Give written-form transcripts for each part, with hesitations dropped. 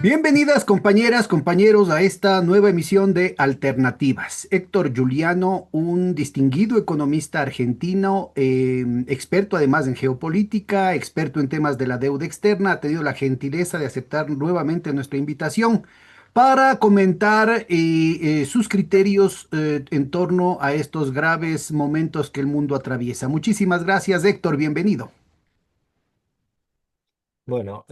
Bienvenidas compañeras, compañeros a esta nueva emisión de Alternativas. Héctor Juliano, un distinguido economista argentino, experto además en geopolítica, experto en temas de la deuda externa, ha tenido la gentileza de aceptar nuevamente nuestra invitación para comentar sus criterios en torno a estos graves momentos que el mundo atraviesa. Muchísimas gracias, Héctor, bienvenido. Bueno,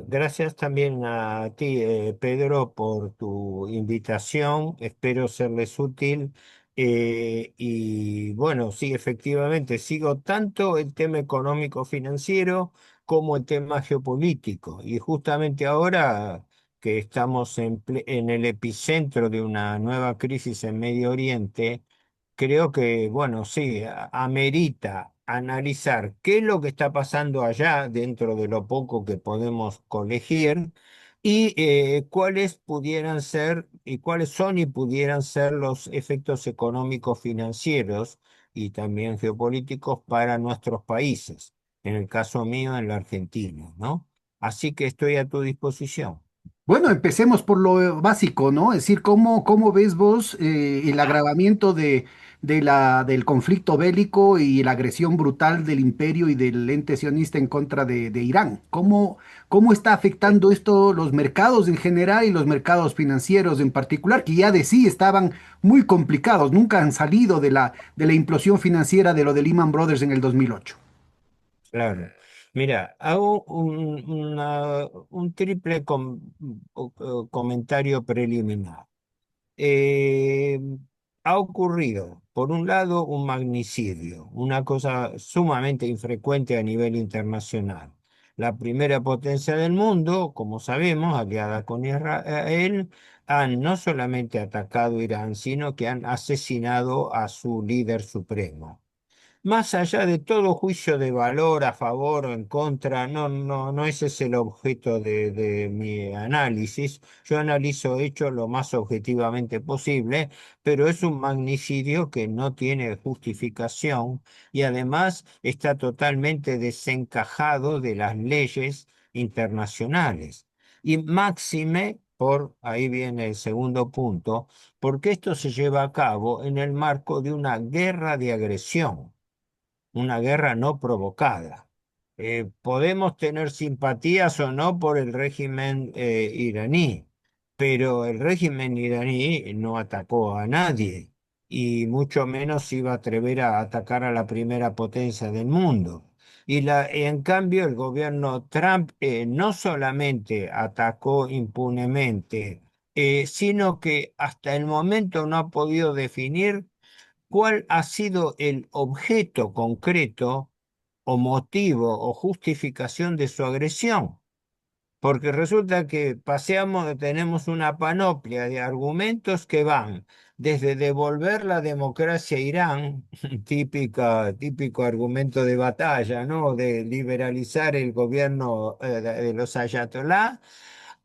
gracias también a ti, Pedro, por tu invitación. Espero serles útil. Y bueno, sí, efectivamente, sigo tanto el tema económico financiero como el tema geopolítico. Y justamente ahora que estamos en el epicentro de una nueva crisis en Medio Oriente, creo que, bueno, sí, amerita analizar qué es lo que está pasando allá dentro de lo poco que podemos colegir y cuáles pudieran ser y cuáles son y pudieran ser los efectos económicos financieros y también geopolíticos para nuestros países, en el caso mío, en la Argentina, ¿no? Así que estoy a tu disposición. Bueno, empecemos por lo básico, ¿no? Es decir, ¿cómo ves vos el agravamiento del conflicto bélico y la agresión brutal del imperio y del ente sionista en contra de Irán? ¿Cómo está afectando esto los mercados en general y los mercados financieros en particular, que ya de sí estaban muy complicados, nunca han salido de la implosión financiera de lo de Lehman Brothers en el 2008? Claro. Mira, hago un triple comentario preliminar. Eh, Ha ocurrido, por un lado, un magnicidio, una cosa sumamente infrecuente a nivel internacional. La primera potencia del mundo, como sabemos, aliada con Israel, han no solamente atacado Irán, sino que han asesinado a su líder supremo. Más allá de todo juicio de valor a favor o en contra, no ese es el objeto de mi análisis. Yo analizo hechos lo más objetivamente posible, pero es un magnicidio que no tiene justificación y además está totalmente desencajado de las leyes internacionales. Y máxime, ahí viene el segundo punto, porque esto se lleva a cabo en el marco de una guerra de agresión, una guerra no provocada. Podemos tener simpatías o no por el régimen iraní, pero el régimen iraní no atacó a nadie y mucho menos se iba a atrever a atacar a la primera potencia del mundo. En cambio, el gobierno Trump no solamente atacó impunemente, sino que hasta el momento no ha podido definir cuál ha sido el objeto concreto o motivo o justificación de su agresión. Porque resulta que tenemos una panoplia de argumentos que van desde devolver la democracia a Irán, típico argumento de batalla, ¿no? De liberalizar el gobierno de los ayatolá,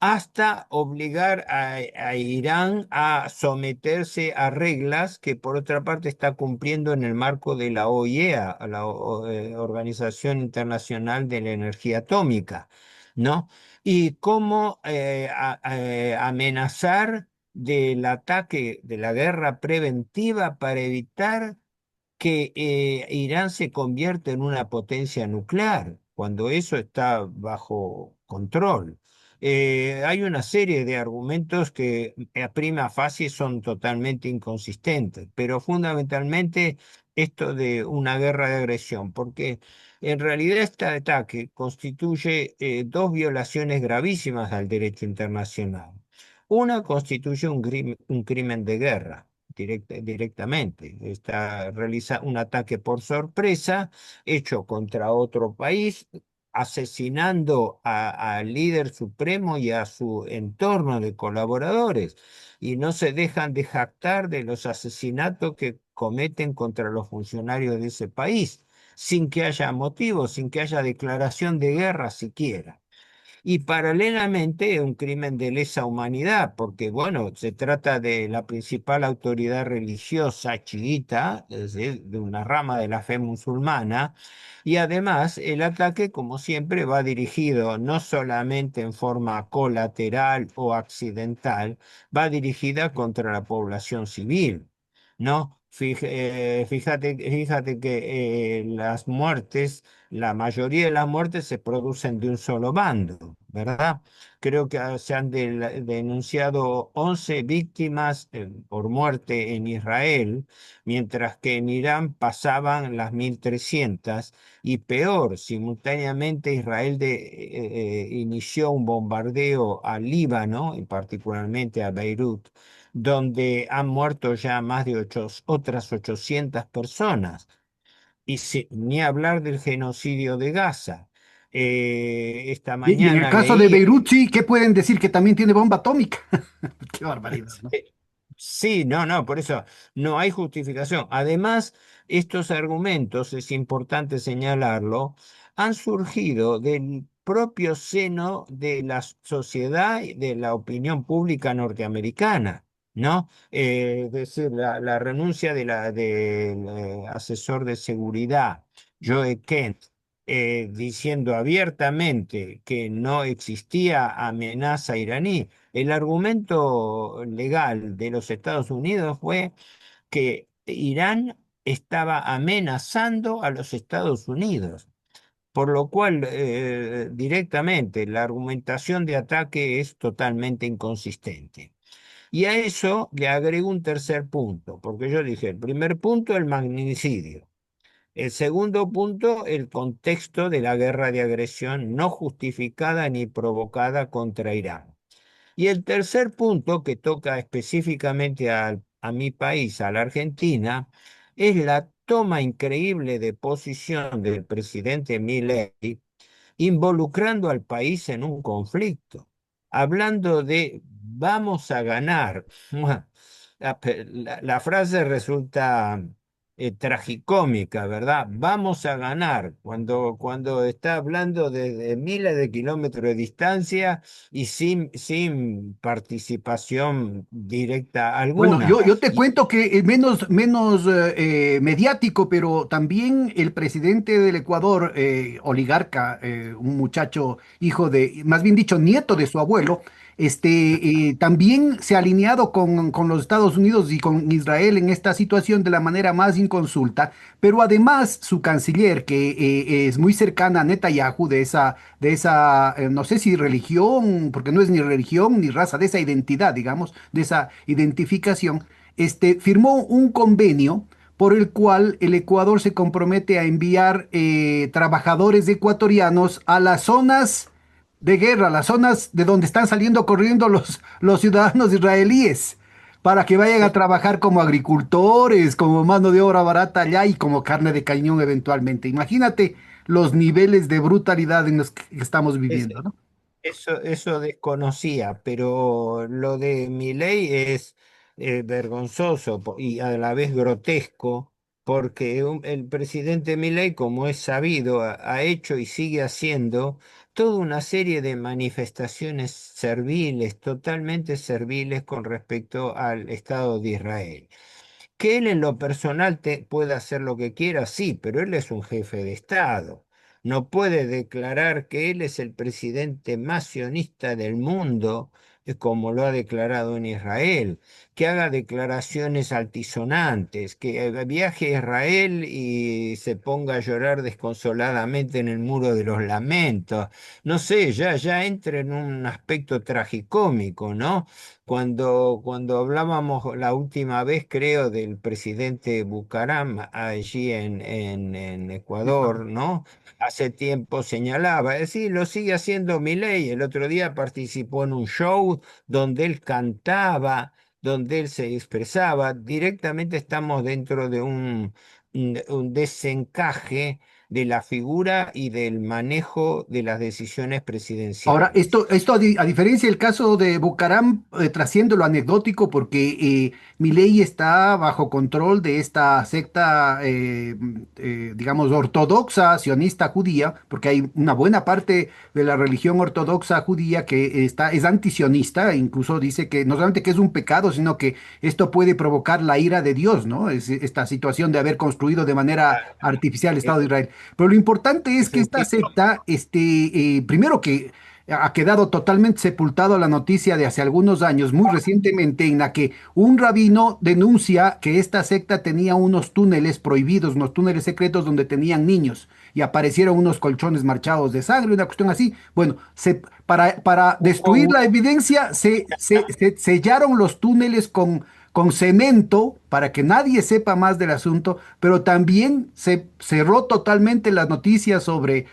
hasta obligar a Irán a someterse a reglas que por otra parte está cumpliendo en el marco de la OIEA, Organización Internacional de la Energía Atómica, ¿no? Y cómo amenazar del ataque, de la guerra preventiva para evitar que Irán se convierta en una potencia nuclear, cuando eso está bajo control. Hay una serie de argumentos que a prima facie son totalmente inconsistentes, pero fundamentalmente esto de una guerra de agresión, porque en realidad este ataque constituye dos violaciones gravísimas al derecho internacional. Una constituye un crimen de guerra directamente. Realiza un ataque por sorpresa hecho contra otro país, asesinando al líder supremo y a su entorno de colaboradores. Y no se dejan de jactar de los asesinatos que cometen contra los funcionarios de ese país, sin que haya motivo, sin que haya declaración de guerra siquiera. y paralelamente un crimen de lesa humanidad, porque bueno, se trata de la principal autoridad religiosa chiita, es decir, de una rama de la fe musulmana, y además el ataque, como siempre, va dirigido no solamente en forma colateral o accidental, va dirigida contra la población civil. ¿No? Fíjate que las muertes, la mayoría de las muertes se producen de un solo bando, ¿verdad? Creo que se han denunciado 11 víctimas por muerte en Israel, mientras que en Irán pasaban las 1.300 y peor, simultáneamente Israel inició un bombardeo al Líbano, y particularmente a Beirut, donde han muerto ya más de otras 800 personas. Y ni hablar del genocidio de Gaza. Esta Y en el mañana caso de leí. Beirut, sí, ¿qué pueden decir? Que también tiene bomba atómica. Qué barbaridad, ¿no? Sí, no, no, por eso no hay justificación. Además, estos argumentos, es importante señalarlo, han surgido del propio seno de la sociedad y de la opinión pública norteamericana, ¿no? Es decir, la renuncia del asesor de seguridad, Joe Kent, diciendo abiertamente que no existía amenaza iraní. El argumento legal de los Estados Unidos fue que Irán estaba amenazando a los Estados Unidos, por lo cual directamente la argumentación de ataque es totalmente inconsistente. Y a eso le agrego un tercer punto, porque yo dije, el primer punto, el magnicidio. El segundo punto, el contexto de la guerra de agresión no justificada ni provocada contra Irán. Y el tercer punto, que toca específicamente a mi país, a la Argentina, es la toma increíble de posición del presidente Milei involucrando al país en un conflicto, hablando de vamos a ganar. La frase resulta tragicómica, ¿verdad? Vamos a ganar cuando está hablando de miles de kilómetros de distancia y sin participación directa Bueno, alguna. yo te cuento que menos mediático, pero también el presidente del Ecuador, oligarca, un muchacho, hijo de, más bien dicho, nieto de su abuelo, también se ha alineado con los Estados Unidos y con Israel en esta situación de la manera más inconsulta, pero además su canciller, que es muy cercana a Netanyahu, no sé si religión, porque no es ni religión ni raza, de esa identidad, digamos, de esa identificación, firmó un convenio por el cual el Ecuador se compromete a enviar trabajadores ecuatorianos a las zonas de guerra, las zonas de donde están saliendo corriendo los ciudadanos israelíes, para que vayan a trabajar como agricultores, como mano de obra barata allá y como carne de cañón eventualmente. Imagínate los niveles de brutalidad en los que estamos Es- viviendo, ¿no? eso desconocía, pero lo de Milei es vergonzoso y a la vez grotesco, porque el presidente Milei, como es sabido, ha hecho y sigue haciendo toda una serie de manifestaciones serviles, totalmente serviles con respecto al Estado de Israel. Que él en lo personal puede hacer lo que quiera, sí, pero él es un jefe de Estado. No puede declarar que él es el presidente más sionista del mundo, como lo ha declarado en Israel, que haga declaraciones altisonantes, que viaje a Israel y se ponga a llorar desconsoladamente en el muro de los lamentos. No sé, ya entra en un aspecto tragicómico, ¿no? Cuando hablábamos la última vez, creo, del presidente Bucaram allí en Ecuador, ¿no? Hace tiempo señalaba, es decir, lo sigue haciendo Milei. El otro día participó en un show donde él cantaba, donde él se expresaba. Directamente estamos dentro de un desencaje de la figura y del manejo de las decisiones Ahora, presidenciales. esto a diferencia del caso de Bucaram, trasciende lo anecdótico porque Milei está bajo control de esta secta, digamos, ortodoxa, sionista judía, porque hay una buena parte de la religión ortodoxa judía que es antisionista, e incluso dice que no solamente que es un pecado, sino que esto puede provocar la ira de Dios, ¿no? Es esta situación de haber construido de manera Ah, artificial el Estado de e- Israel. Pero lo importante es que esta Efectivamente. secta, primero que ha quedado totalmente sepultado la noticia de hace algunos años, muy recientemente, en la que un rabino denuncia que esta secta tenía unos túneles prohibidos, unos túneles secretos donde tenían niños y aparecieron unos colchones marchados de sangre, una cuestión así. Bueno, para destruir la evidencia, se sellaron los túneles con cemento para que nadie sepa más del asunto, pero también se cerró totalmente las noticias sobre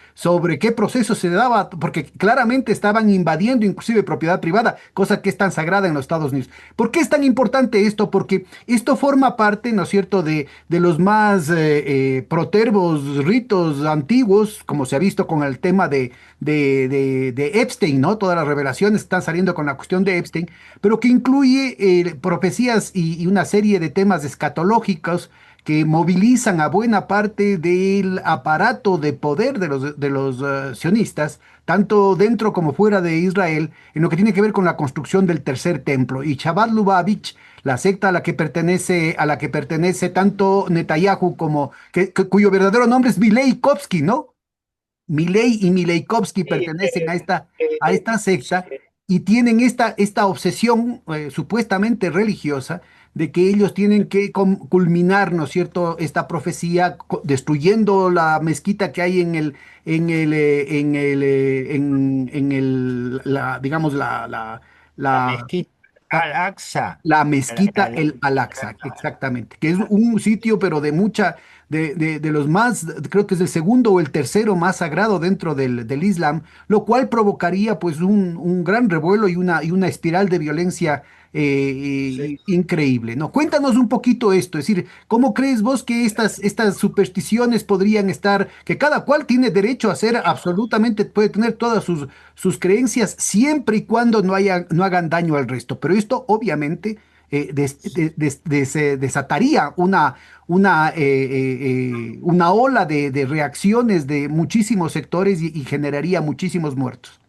qué proceso se daba, porque claramente estaban invadiendo inclusive propiedad privada, cosa que es tan sagrada en los Estados Unidos. ¿Por qué es tan importante esto? Porque esto forma parte, ¿no es cierto?, de los más protervos ritos antiguos, como se ha visto con el tema de Epstein, ¿no? Todas las revelaciones están saliendo con la cuestión de Epstein, pero que incluye profecías y una serie de temas escatológicos que movilizan a buena parte del aparato de poder de los sionistas, tanto dentro como fuera de Israel, en lo que tiene que ver con la construcción del tercer templo. Y Chabad Lubavitch, la secta a la que pertenece tanto Netanyahu como cuyo verdadero nombre es Milei Kovsky, ¿no? Milei y Mileikovsky Sí, pertenecen a eh, esta secta y tienen esta obsesión supuestamente religiosa de que ellos tienen que culminar, ¿no es cierto?, esta profecía destruyendo la mezquita que hay digamos, la la, mezquita Al-Aqsa. la la- mezquita la- El Al-Aqsa, exactamente, que es un sitio, pero de los más, creo que es el segundo o el tercero más sagrado dentro del Islam, lo cual provocaría pues un gran revuelo y una espiral de violencia sí. increíble, ¿no? Cuéntanos un poquito esto, es decir, ¿cómo crees vos que estas supersticiones podrían estar, que cada cual tiene derecho a hacer absolutamente, puede tener todas sus creencias siempre y cuando no hagan daño al resto? Pero esto obviamente desataría una ola de reacciones de muchísimos sectores y generaría muchísimos muertos.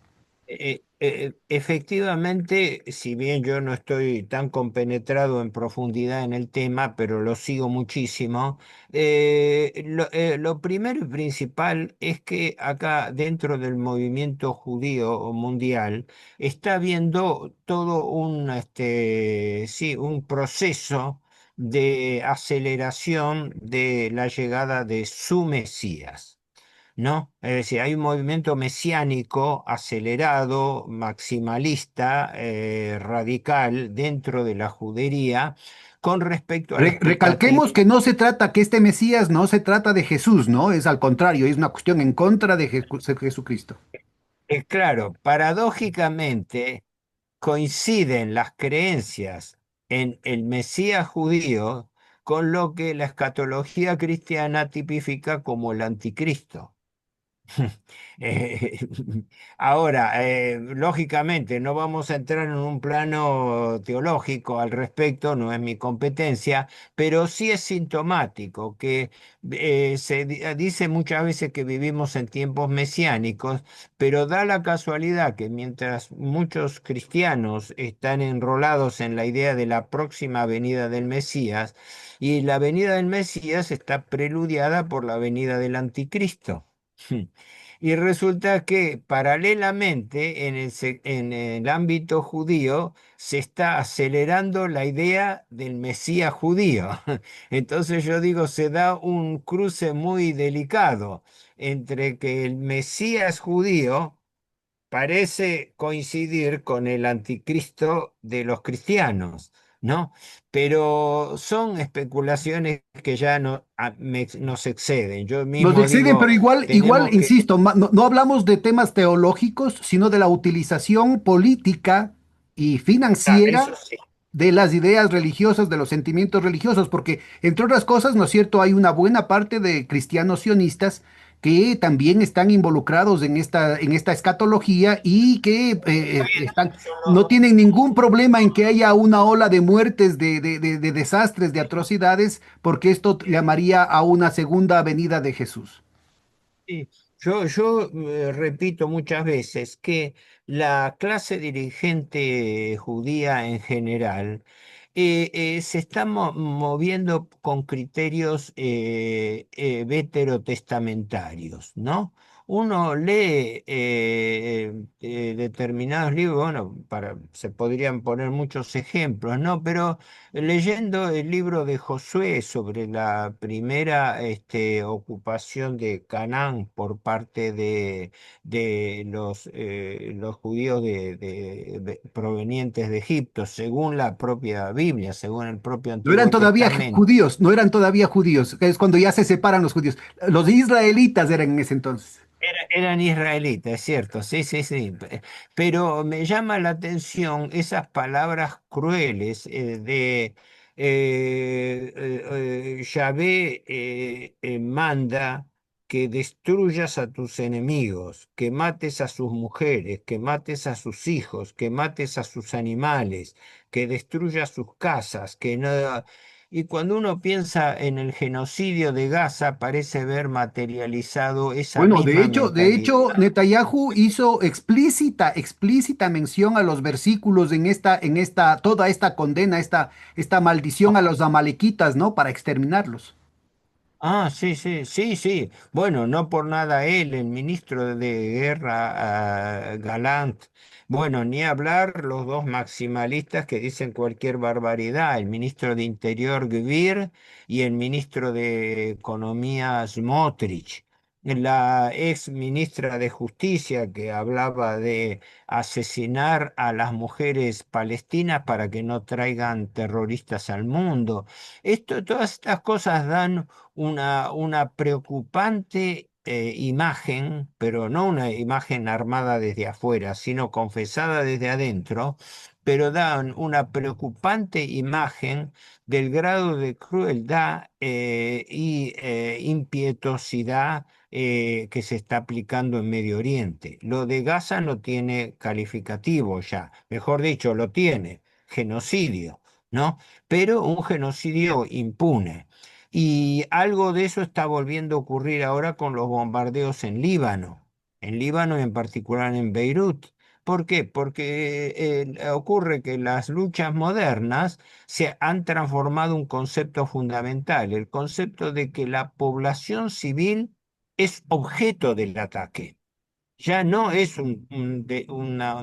Efectivamente, si bien yo no estoy tan compenetrado en profundidad en el tema, pero lo sigo muchísimo, lo primero y principal es que acá dentro del movimiento judío mundial está habiendo todo sí, un proceso de aceleración de la llegada de su Mesías. ¿No? Es decir, hay un movimiento mesiánico acelerado, maximalista, radical dentro de la judería con respecto a la expectativa. Recalquemos que no se trata, que este Mesías no se trata de Jesús, ¿no? Es al contrario, es una cuestión en contra de Jesucristo. Claro, paradójicamente coinciden las creencias en el Mesías judío con lo que la escatología cristiana tipifica como el anticristo. Eh, Ahora, lógicamente, no vamos a entrar en un plano teológico al respecto, no es mi competencia, pero sí es sintomático que dice muchas veces que vivimos en tiempos mesiánicos, pero da la casualidad que mientras muchos cristianos están enrolados en la idea de la próxima venida del Mesías, y la venida del Mesías está preludiada por la venida del anticristo. Y resulta que paralelamente en el ámbito judío se está acelerando la idea del Mesías judío. Entonces yo digo, se da un cruce muy delicado entre que el Mesías judío parece coincidir con el anticristo de los cristianos, ¿no? Pero son especulaciones que ya nos exceden. Yo Nos mismo exceden, digo, pero igual, tenemos que... insisto, no hablamos de temas teológicos, sino de la utilización política y Ah, eso financiera sí. de las ideas religiosas, de los sentimientos religiosos, porque entre otras cosas, ¿no es cierto?, hay una buena parte de cristianos sionistas que también están involucrados en esta escatología y que no tienen ningún problema en que haya una ola de muertes, de desastres, de atrocidades, porque esto llamaría a una segunda venida de Jesús. Sí, yo repito muchas veces que la clase dirigente judía en general se está moviendo con criterios veterotestamentarios, ¿no? Uno lee determinados libros, bueno, se podrían poner muchos ejemplos, ¿no? Pero leyendo el libro de Josué sobre la primera ocupación de Canaán por parte de los judíos provenientes de Egipto, según la propia Biblia, según el propio No eran Antiguo todavía Testamento. judíos, no eran todavía judíos, es cuando ya se separan los judíos. Los israelitas eran en ese entonces. Eran israelitas, es cierto, sí, sí, sí. Pero me llama la atención esas palabras crueles Yahvé manda que destruyas a tus enemigos, que mates a sus mujeres, que mates a sus hijos, que mates a sus animales, que destruyas sus casas, que no... Y cuando uno piensa en el genocidio de Gaza, parece ver materializado esa Bueno, misma de mentalidad. hecho, Netanyahu hizo explícita mención a los versículos toda esta condena, esta maldición a los amalequitas, ¿no? Para exterminarlos. Ah, sí, sí, sí, sí. Bueno, no por nada él, el ministro de Guerra, Galant. Bueno, ni hablar los dos maximalistas que dicen cualquier barbaridad, el ministro de Interior Gvir y el ministro de Economía Smotrich. La ex ministra de Justicia que hablaba de asesinar a las mujeres palestinas para que no traigan terroristas al mundo. Todas estas cosas dan una preocupante imagen, pero no una imagen armada desde afuera, sino confesada desde adentro, pero dan una preocupante imagen del grado de crueldad y impietosidad que se está aplicando en Medio Oriente. Lo de Gaza no tiene calificativo ya, mejor dicho, lo tiene, genocidio, ¿no? Pero un genocidio impune. Y algo de eso está volviendo a ocurrir ahora con los bombardeos en Líbano y en particular en Beirut. ¿Por qué? Porque ocurre que las luchas modernas se han transformado un concepto fundamental, el concepto de que la población civil es objeto del ataque. Ya no es un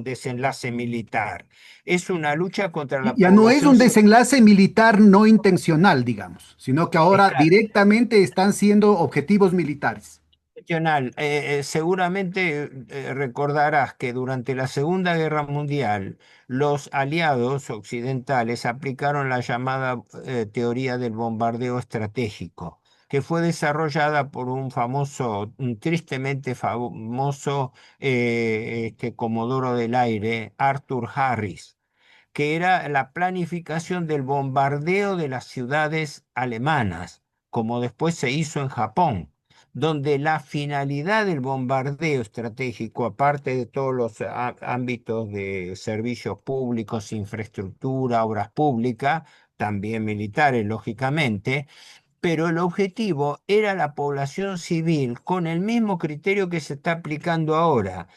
desenlace militar, es una lucha contra la Ya no es población un civil. desenlace militar no intencional, digamos, sino que ahora directamente están siendo objetivos militares. Excepcional. Seguramente recordarás que durante la Segunda Guerra Mundial los aliados occidentales aplicaron la llamada teoría del bombardeo estratégico, que fue desarrollada por un tristemente famoso comodoro del aire, Arthur Harris, que era la planificación del bombardeo de las ciudades alemanas, como después se hizo en Japón, donde la finalidad del bombardeo estratégico, aparte de todos los ámbitos de servicios públicos, infraestructura, obras públicas, también militares, lógicamente, pero el objetivo era la población civil con el mismo criterio que se está aplicando ahora.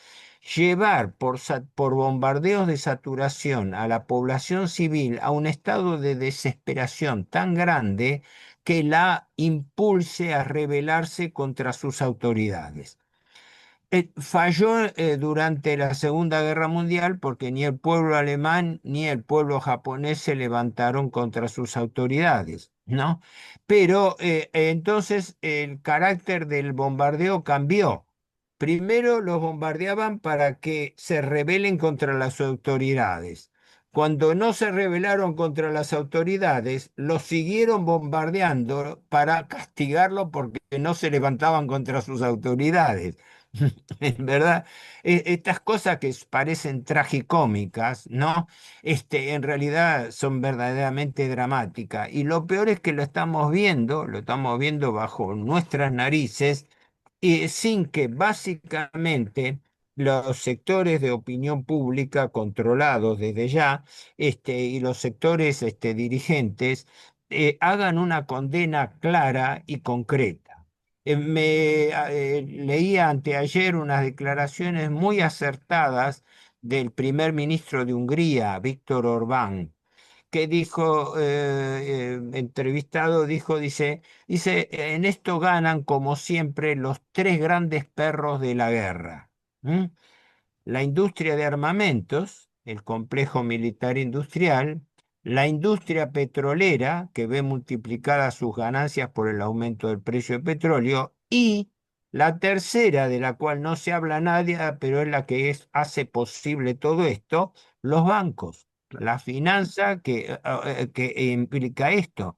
Llevar por bombardeos de saturación a la población civil a un estado de desesperación tan grande que la impulse a rebelarse contra sus autoridades. Falló durante la Segunda Guerra Mundial porque ni el pueblo alemán ni el pueblo japonés se levantaron contra sus autoridades, ¿no? Pero entonces el carácter del bombardeo cambió. Primero los bombardeaban para que se rebelen contra las autoridades. Cuando no se rebelaron contra las autoridades, los siguieron bombardeando para castigarlo porque no se levantaban contra sus autoridades. En verdad, estas cosas que parecen tragicómicas, ¿no? En realidad son verdaderamente dramáticas. Y lo peor es que lo estamos viendo bajo nuestras narices y sin que básicamente los sectores de opinión pública controlados desde ya, y los sectores dirigentes hagan una condena clara y concreta. Leía anteayer unas declaraciones muy acertadas del primer ministro de Hungría, Víctor Orbán, que dijo, entrevistado, dice, en esto ganan como siempre los tres grandes perros de la guerra. ¿M? La industria de armamentos, el complejo militar industrial, la industria petrolera, que ve multiplicadas sus ganancias por el aumento del precio del petróleo, y la tercera, de la cual no se habla nadie, pero es la que hace posible todo esto, los bancos. Claro. La finanza que implica esto.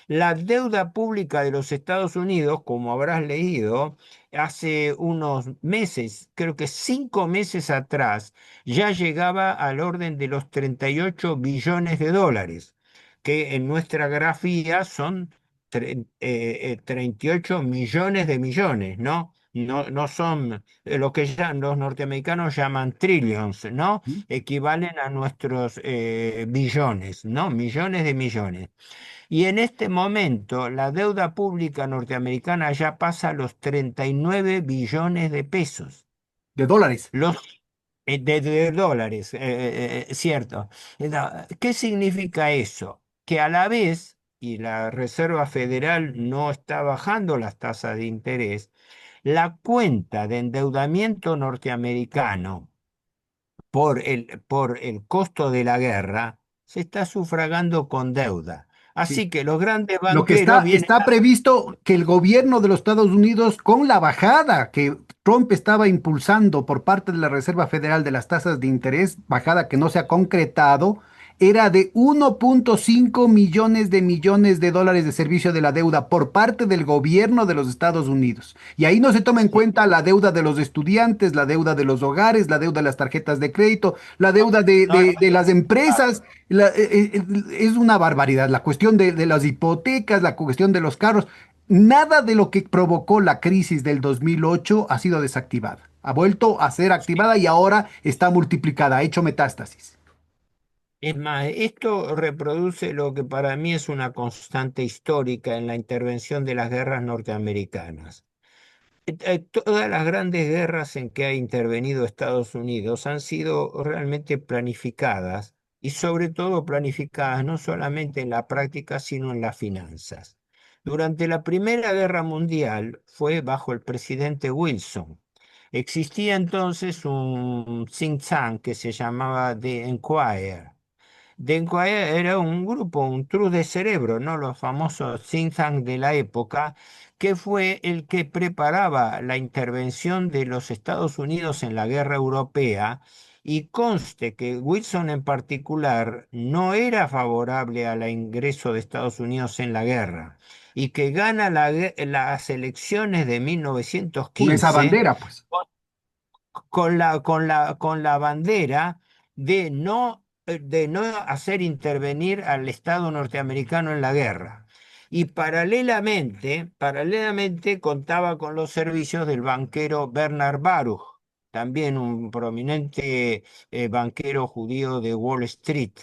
La deuda pública de los Estados Unidos, como habrás leído, hace unos meses, creo que 5 meses atrás, ya llegaba al orden de los 38 billones de dólares, que en nuestra grafía son 38 millones de millones, ¿no? No, no son lo que ya los norteamericanos llaman trillions, ¿no? ¿Mm? Equivalen a nuestros billones, ¿no? Millones de millones. Y en este momento la deuda pública norteamericana ya pasa los 39 billones de pesos. De dólares. Los, de dólares, cierto. ¿Qué significa eso? Que a la vez, y la Reserva Federal no está bajando las tasas de interés, la cuenta de endeudamiento norteamericano por el costo de la guerra se está sufragando con deuda. Sí. Así que los grandes Lo que banqueros vienen está previsto que el gobierno de los Estados Unidos, con la bajada que Trump estaba impulsando por parte de la Reserva Federal de las tasas de interés, bajada que no se ha concretado, era de 1,5 millones de dólares de servicio de la deuda por parte del gobierno de los Estados Unidos. Y ahí no se toma en Sí. cuenta la deuda de los estudiantes, la deuda de los hogares, la deuda de las tarjetas de crédito, la No, deuda no, no, de las claro. empresas. Es una barbaridad. La cuestión de las hipotecas, la cuestión de los carros, nada de lo que provocó la crisis del 2008 ha sido desactivada. Ha vuelto a ser Sí. activada y ahora está multiplicada, ha hecho metástasis. Es más, esto reproduce lo que para mí es una constante histórica en la intervención de las guerras norteamericanas. Todas las grandes guerras en que ha intervenido Estados Unidos han sido realmente planificadas y sobre todo planificadas no solamente en la práctica, sino en las finanzas. Durante la Primera Guerra Mundial fue bajo el presidente Wilson. Existía entonces un think tank que se llamaba The Enquirer. Denkoya era un grupo, un trust de cerebro, ¿no? Los famosos think tank de la época, que fue el que preparaba la intervención de los Estados Unidos en la guerra europea. Y conste que Wilson en particular no era favorable al ingreso de Estados Unidos en la guerra y que gana las elecciones de Con esa 1915 bandera, pues. con la bandera de no hacer intervenir al Estado norteamericano en la guerra. Y paralelamente contaba con los servicios del banquero Bernard Baruch, también un prominente banquero judío de Wall Street,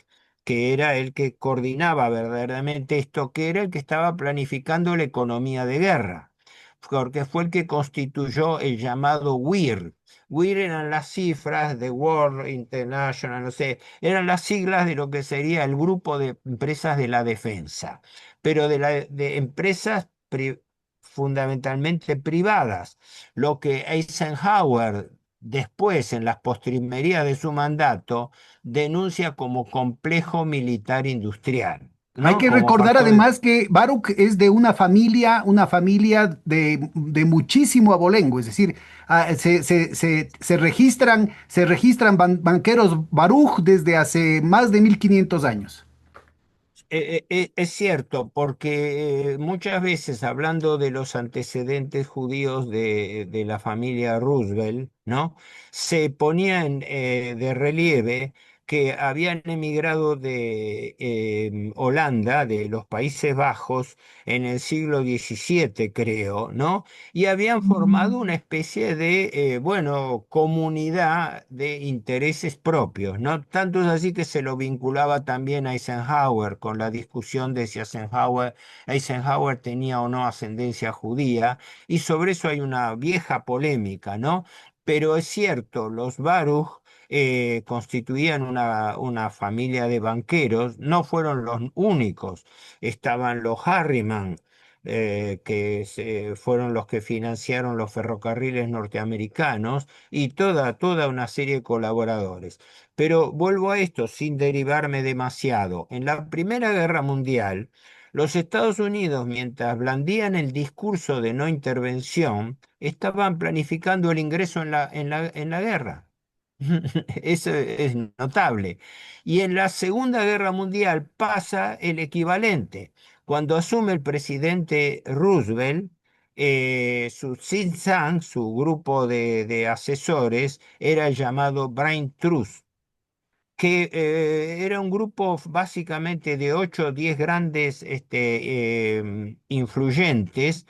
que era el que coordinaba verdaderamente esto, que era el que estaba planificando la economía de guerra, porque fue el que constituyó el llamado WIR. WIR eran las cifras de World International, no sé, eran las siglas de lo que sería el grupo de empresas de la defensa, pero de empresas fundamentalmente privadas. Lo que Eisenhower después, en las postrimerías de su mandato, denuncia como complejo militar industrial, Hay ¿no? que Como recordar factores. además que Baruch es de una familia de muchísimo abolengo, es decir, se registran banqueros Baruch desde hace más de 1500 años. Es cierto, porque muchas veces hablando de los antecedentes judíos de la familia Roosevelt, ¿no? Se ponían de relieve que habían emigrado de Holanda, de los Países Bajos, en el siglo XVII, creo, ¿no? Y habían formado una especie de, bueno, comunidad de intereses propios, ¿no? Tanto es así que se lo vinculaba también a Eisenhower, con la discusión de si Eisenhower tenía o no ascendencia judía, y sobre eso hay una vieja polémica, ¿no? Pero es cierto, los Baruch constituían una familia de banqueros, no fueron los únicos, estaban los Harriman, fueron los que financiaron los ferrocarriles norteamericanos y toda una serie de colaboradores. Pero vuelvo a esto sin derivarme demasiado. En la Primera Guerra Mundial, los Estados Unidos, mientras blandían el discurso de no intervención, estaban planificando el ingreso en la guerra. Eso es notable. Y en la Segunda Guerra Mundial pasa el equivalente. Cuando asume el presidente Roosevelt, su think tank, su grupo de asesores, era el llamado Brain Trust, que era un grupo básicamente de 8 o 10 grandes influyentes,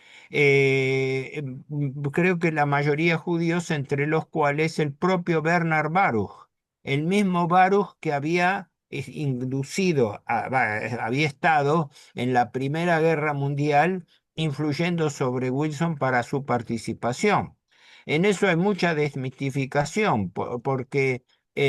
creo que la mayoría judíos, entre los cuales el propio Bernard Baruch, el mismo Baruch que había inducido, había estado en la Primera Guerra Mundial influyendo sobre Wilson para su participación. En eso hay mucha desmitificación, porque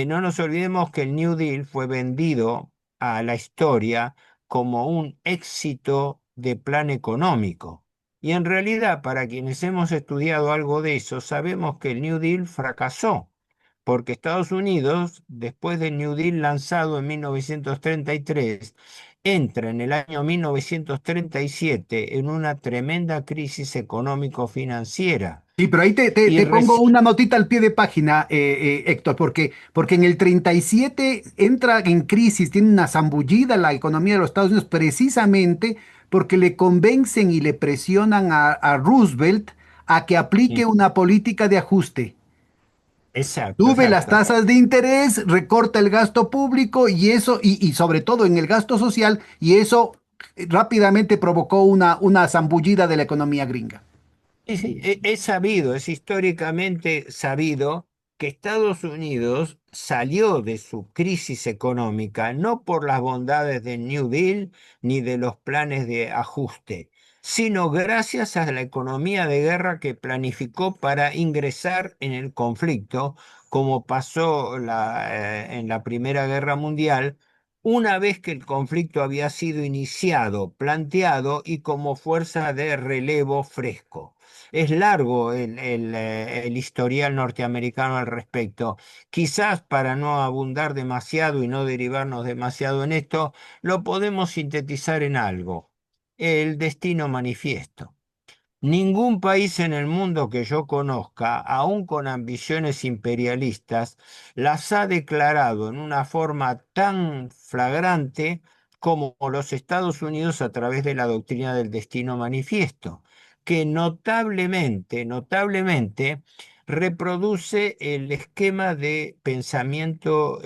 no nos olvidemos que el New Deal fue vendido a la historia como un éxito de plan económico. Y en realidad, para quienes hemos estudiado algo de eso, sabemos que el New Deal fracasó, porque Estados Unidos, después del New Deal lanzado en 1933, entra en el año 1937 en una tremenda crisis económico-financiera. Sí, pero ahí Y te pongo reci- una notita al pie de página, Héctor, porque en el 37 entra en crisis, tiene una zambullida la economía de los Estados Unidos, precisamente porque le convencen y le presionan a Roosevelt a que aplique una política de ajuste. Exacto, Sube las exacto. tasas de interés, recorta el gasto público y eso, y sobre todo en el gasto social, y eso rápidamente provocó una zambullida de la economía gringa. Sí, sí, es sabido, es históricamente sabido que Estados Unidos salió de su crisis económica no por las bondades del New Deal ni de los planes de ajuste, sino gracias a la economía de guerra que planificó para ingresar en el conflicto, como pasó en la Primera Guerra Mundial, una vez que el conflicto había sido iniciado, planteado y como fuerza de relevo fresco. Es largo el historial norteamericano al respecto. Quizás para no abundar demasiado y no derivarnos demasiado en esto, lo podemos sintetizar en algo: el destino manifiesto. Ningún país en el mundo que yo conozca, aun con ambiciones imperialistas, las ha declarado en una forma tan flagrante como los Estados Unidos a través de la doctrina del destino manifiesto, que notablemente reproduce el esquema de pensamiento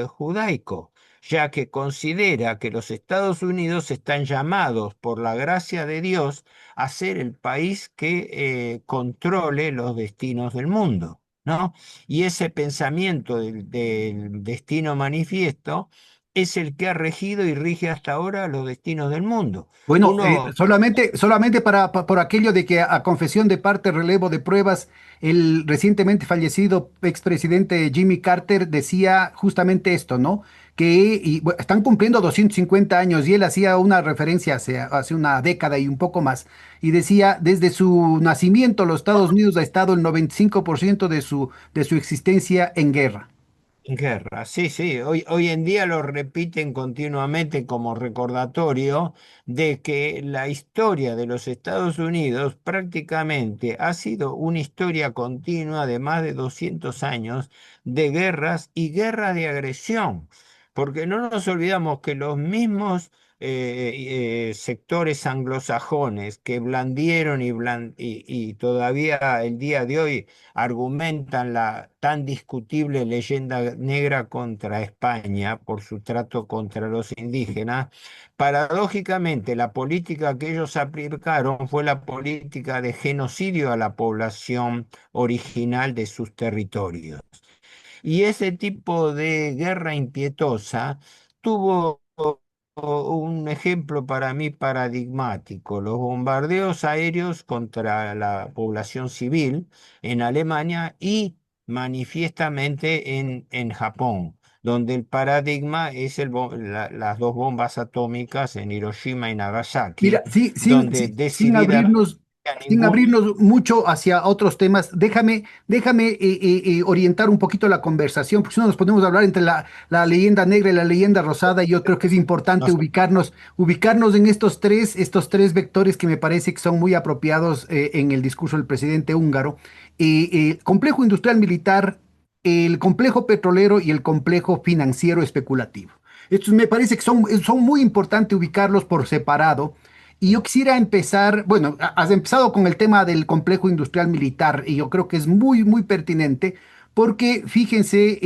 judaico, ya que considera que los Estados Unidos están llamados por la gracia de Dios a ser el país que controle los destinos del mundo, ¿no? Y ese pensamiento del destino manifiesto es el que ha regido y rige hasta ahora los destinos del mundo. Bueno, Uno, solamente por aquello de que a confesión de parte, relevo de pruebas, el recientemente fallecido expresidente Jimmy Carter decía justamente esto, ¿no? Están cumpliendo 250 años y él hacía una referencia hace una década y un poco más, y decía, desde su nacimiento los Estados Unidos ha estado el 95% de su existencia en guerra. guerra, sí, sí, hoy en día lo repiten continuamente como recordatorio de que la historia de los Estados Unidos prácticamente ha sido una historia continua de más de 200 años de guerras y guerra de agresión. porque no nos olvidamos que los mismos sectores anglosajones que blandieron y todavía el día de hoy argumentan la tan discutible leyenda negra contra España por su trato contra los indígenas, paradójicamente la política que ellos aplicaron fue la política de genocidio a la población original de sus territorios. Y ese tipo de guerra impietosa tuvo un ejemplo para mí paradigmático: los bombardeos aéreos contra la población civil en Alemania y manifiestamente en Japón, donde el paradigma es las dos bombas atómicas en Hiroshima y Mira, Nagasaki, sí, donde decididamente a sin ningún... abrirnos mucho hacia otros temas, déjame orientar un poquito la conversación, porque si no nos podemos hablar entre la leyenda negra y la leyenda rosada, y yo creo que es no importante sé. ubicarnos en estos tres vectores que me parece que son muy apropiados en el discurso del presidente húngaro. Complejo industrial militar, el complejo petrolero y el complejo financiero especulativo. Estos me parece que son muy importantes ubicarlos por separado. Y yo quisiera empezar, bueno, has empezado con el tema del complejo industrial militar y yo creo que es muy, muy pertinente porque fíjense,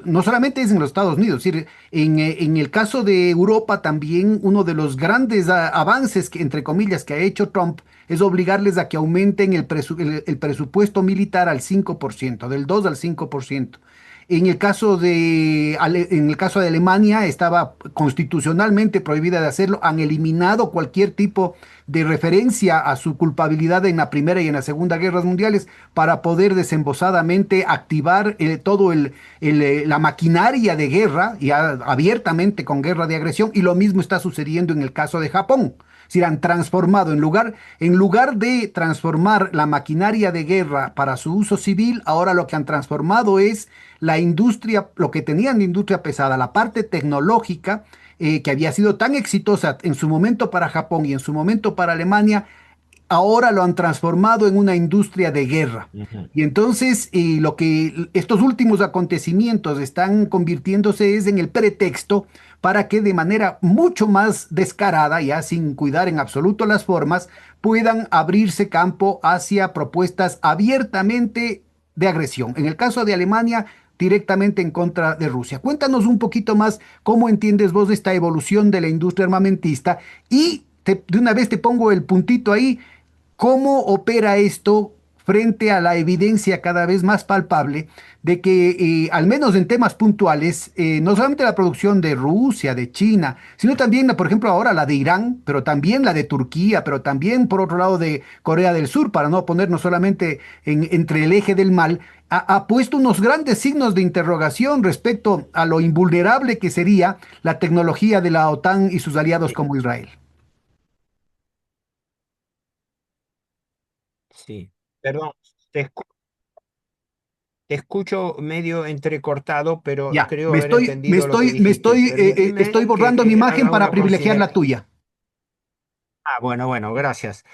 no solamente es en los Estados Unidos, es decir, en el caso de Europa también uno de los grandes avances, que, entre comillas, que ha hecho Trump es obligarles a que aumenten el presupuesto militar al 5%, del 2 al 5%. En el caso de Alemania estaba constitucionalmente prohibida de hacerlo, han eliminado cualquier tipo de referencia a su culpabilidad en la Primera y en la Segunda Guerras Mundiales para poder desembosadamente activar la maquinaria de guerra, ya abiertamente con guerra de agresión, y lo mismo está sucediendo en el caso de Japón. Es decir, han transformado, en lugar de transformar la maquinaria de guerra para su uso civil, ahora lo que han transformado es la industria, lo que tenían de industria pesada, la parte tecnológica, que había sido tan exitosa en su momento para Japón y en su momento para Alemania, ahora lo han transformado en una industria de guerra. Ujú. Y entonces lo que estos últimos acontecimientos están convirtiéndose es en el pretexto para que de manera mucho más descarada, ya sin cuidar en absoluto las formas, puedan abrirse campo hacia propuestas abiertamente de agresión. En el caso de Alemania, directamente en contra de Rusia. Cuéntanos un poquito más cómo entiendes vos esta evolución de la industria armamentista y de una vez te pongo el puntito ahí. ¿Cómo opera esto frente a la evidencia cada vez más palpable de que, al menos en temas puntuales, no solamente la producción de Rusia, de China, sino también, por ejemplo, ahora la de Irán, pero también la de Turquía, pero también, por otro lado, de Corea del Sur, para no ponernos solamente entre el eje del mal, ha puesto unos grandes signos de interrogación respecto a lo invulnerable que sería la tecnología de la OTAN y sus aliados Sí, como Israel? sí. Perdón, te, escu- te escucho medio entrecortado, pero Ya, creo me haber estoy, me entendido lo que estoy, me dijiste. estoy, estoy Permíteme borrando mi que imagen haga para una privilegiar consideración. la tuya. Ah, bueno, bueno, gracias.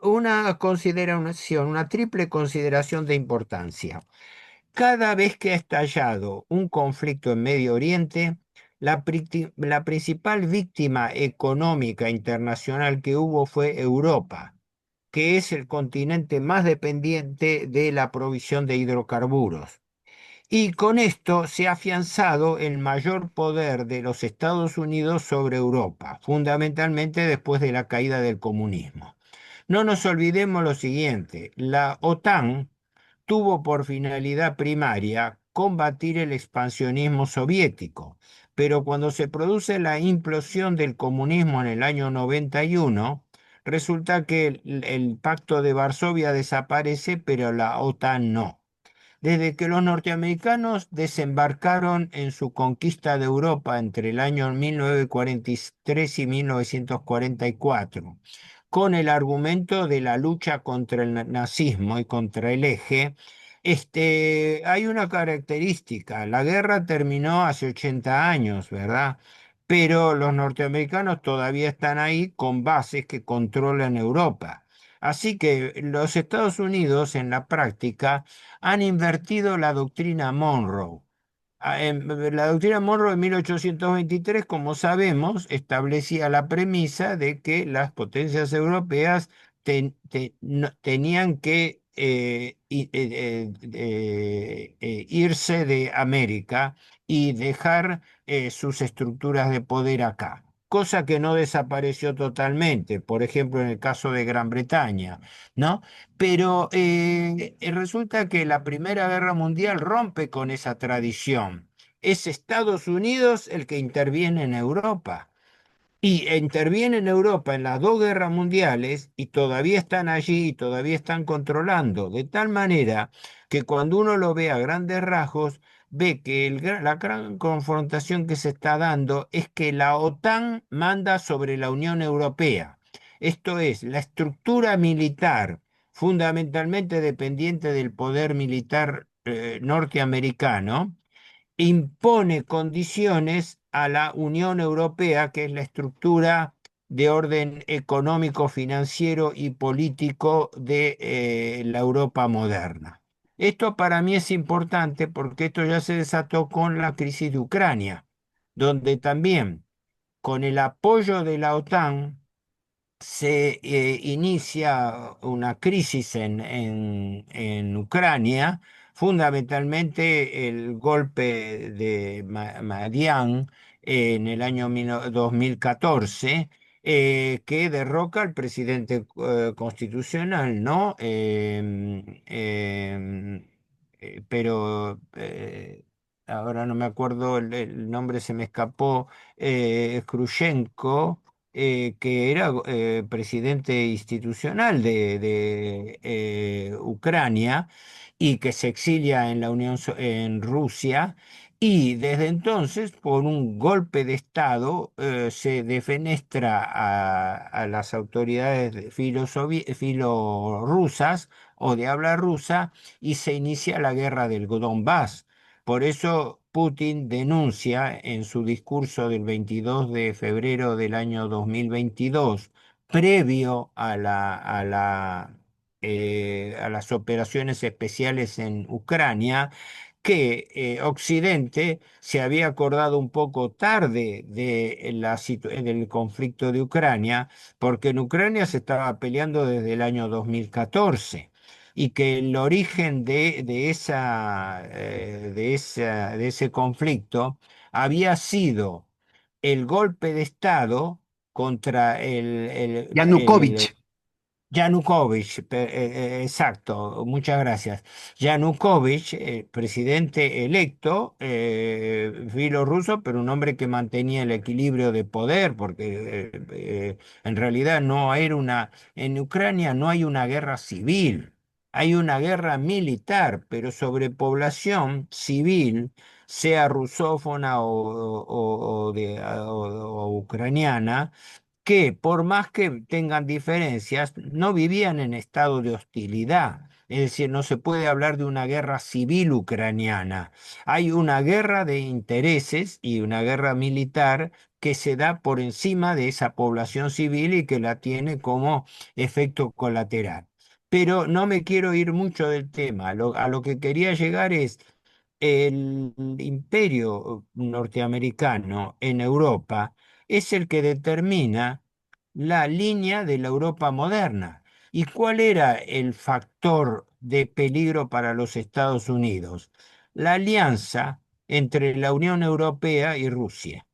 Una consideración, una triple consideración de importancia. Cada vez que ha estallado un conflicto en Medio Oriente, la principal víctima económica internacional que hubo fue Europa, que es el continente más dependiente de la provisión de hidrocarburos. Y con esto se ha afianzado el mayor poder de los Estados Unidos sobre Europa, fundamentalmente después de la caída del comunismo. No nos olvidemos lo siguiente: la OTAN tuvo por finalidad primaria combatir el expansionismo soviético, pero cuando se produce la implosión del comunismo en el año 91, resulta que el Pacto de Varsovia desaparece, pero la OTAN no. Desde que los norteamericanos desembarcaron en su conquista de Europa entre el año 1943 y 1944, con el argumento de la lucha contra el nazismo y contra el eje, hay una característica: la guerra terminó hace 80 años, ¿verdad? Pero los norteamericanos todavía están ahí con bases que controlan Europa. Así que los Estados Unidos en la práctica han invertido la doctrina Monroe. La doctrina Monroe de 1823, como sabemos, establecía la premisa de que las potencias europeas tenían que irse de América y dejar sus estructuras de poder acá. Cosa que no desapareció totalmente, por ejemplo, en el caso de Gran Bretaña, ¿no? Pero resulta que la Primera Guerra Mundial rompe con esa tradición. Es Estados Unidos el que interviene en Europa. Y interviene en Europa en las dos guerras mundiales y todavía están allí y todavía están controlando. De tal manera que cuando uno lo ve a grandes rasgos, ve que la gran confrontación que se está dando es que la OTAN manda sobre la Unión Europea. Esto es, la estructura militar, fundamentalmente dependiente del poder militar norteamericano, impone condiciones a la Unión Europea, que es la estructura de orden económico, financiero y político de la Europa moderna. Esto para mí es importante porque esto ya se desató con la crisis de Ucrania, donde también con el apoyo de la OTAN, se inicia una crisis en Ucrania, fundamentalmente el golpe de Maidan en el año 2014, que derroca al presidente constitucional, ¿no? Pero ahora no me acuerdo, el nombre se me escapó, Khrushchenko, que era presidente institucional de Ucrania y que se exilia en la en Rusia. Y desde entonces, por un golpe de Estado, se defenestra a las autoridades filorrusas o de habla rusa y se inicia la guerra del Donbass. Por eso Putin denuncia en su discurso del 22 de febrero del año 2022, previo a las operaciones especiales en Ucrania, que Occidente se había acordado un poco tarde del conflicto de Ucrania, porque en Ucrania se estaba peleando desde el año 2014 y que el origen de ese conflicto había sido el golpe de Estado contra Yanukovych. Yanukovych, exacto, muchas gracias. Yanukovych, presidente electo, bielorruso, pero un hombre que mantenía el equilibrio de poder, porque en realidad no era en Ucrania no hay una guerra civil, hay una guerra militar, pero sobre población civil, sea rusófona o ucraniana, que por más que tengan diferencias, no vivían en estado de hostilidad. Es decir, no se puede hablar de una guerra civil ucraniana. Hay una guerra de intereses y una guerra militar que se da por encima de esa población civil y que la tiene como efecto colateral. Pero no me quiero ir mucho del tema. A lo que quería llegar es el imperio norteamericano en Europa es el que determina la línea de la Europa moderna. ¿Y cuál era el factor de peligro para los Estados Unidos? La alianza entre la Unión Europea y Rusia,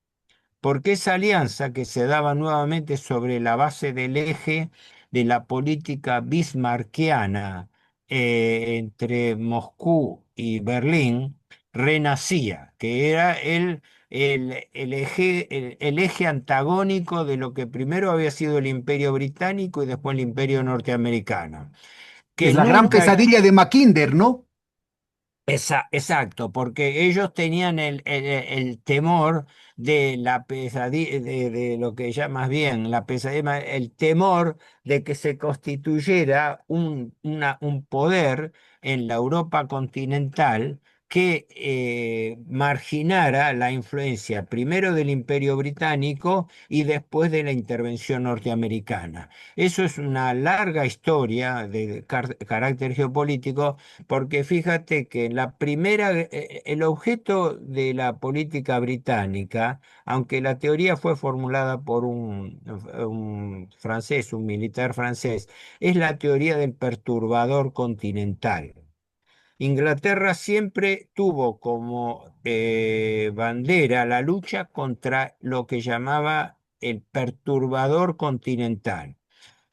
porque esa alianza que se daba nuevamente sobre la base del eje de la política bismarckiana entre Moscú y Berlín, renacía, que era el eje antagónico de lo que primero había sido el Imperio Británico y después el Imperio Norteamericano, Es que la gran nunca pesadilla de Mackinder, ¿no? Exacto, porque ellos tenían el temor de la pesadilla, de lo que llamas bien, la pesadilla, el temor de que se constituyera un poder en la Europa continental que marginara la influencia primero del Imperio Británico y después de la intervención norteamericana. Eso es una larga historia de carácter geopolítico, porque fíjate que el objeto de la política británica, aunque la teoría fue formulada por un francés, un militar francés, es la teoría del perturbador continental. Inglaterra siempre tuvo como bandera la lucha contra lo que llamaba el perturbador continental,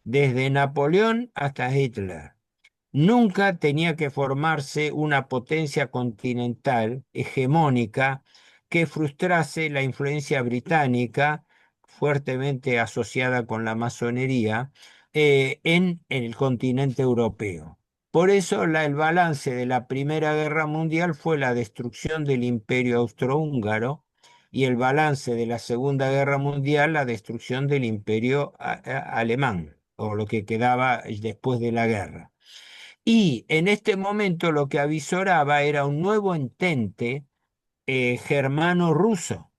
desde Napoleón hasta Hitler. Nunca tenía que formarse una potencia continental hegemónica que frustrase la influencia británica, fuertemente asociada con la masonería, en el continente europeo. Por eso el balance de la Primera Guerra Mundial fue la destrucción del Imperio Austrohúngaro y el balance de la Segunda Guerra Mundial la destrucción del Imperio alemán, o lo que quedaba después de la guerra. Y en este momento lo que avisoraba era un nuevo entente germano-ruso,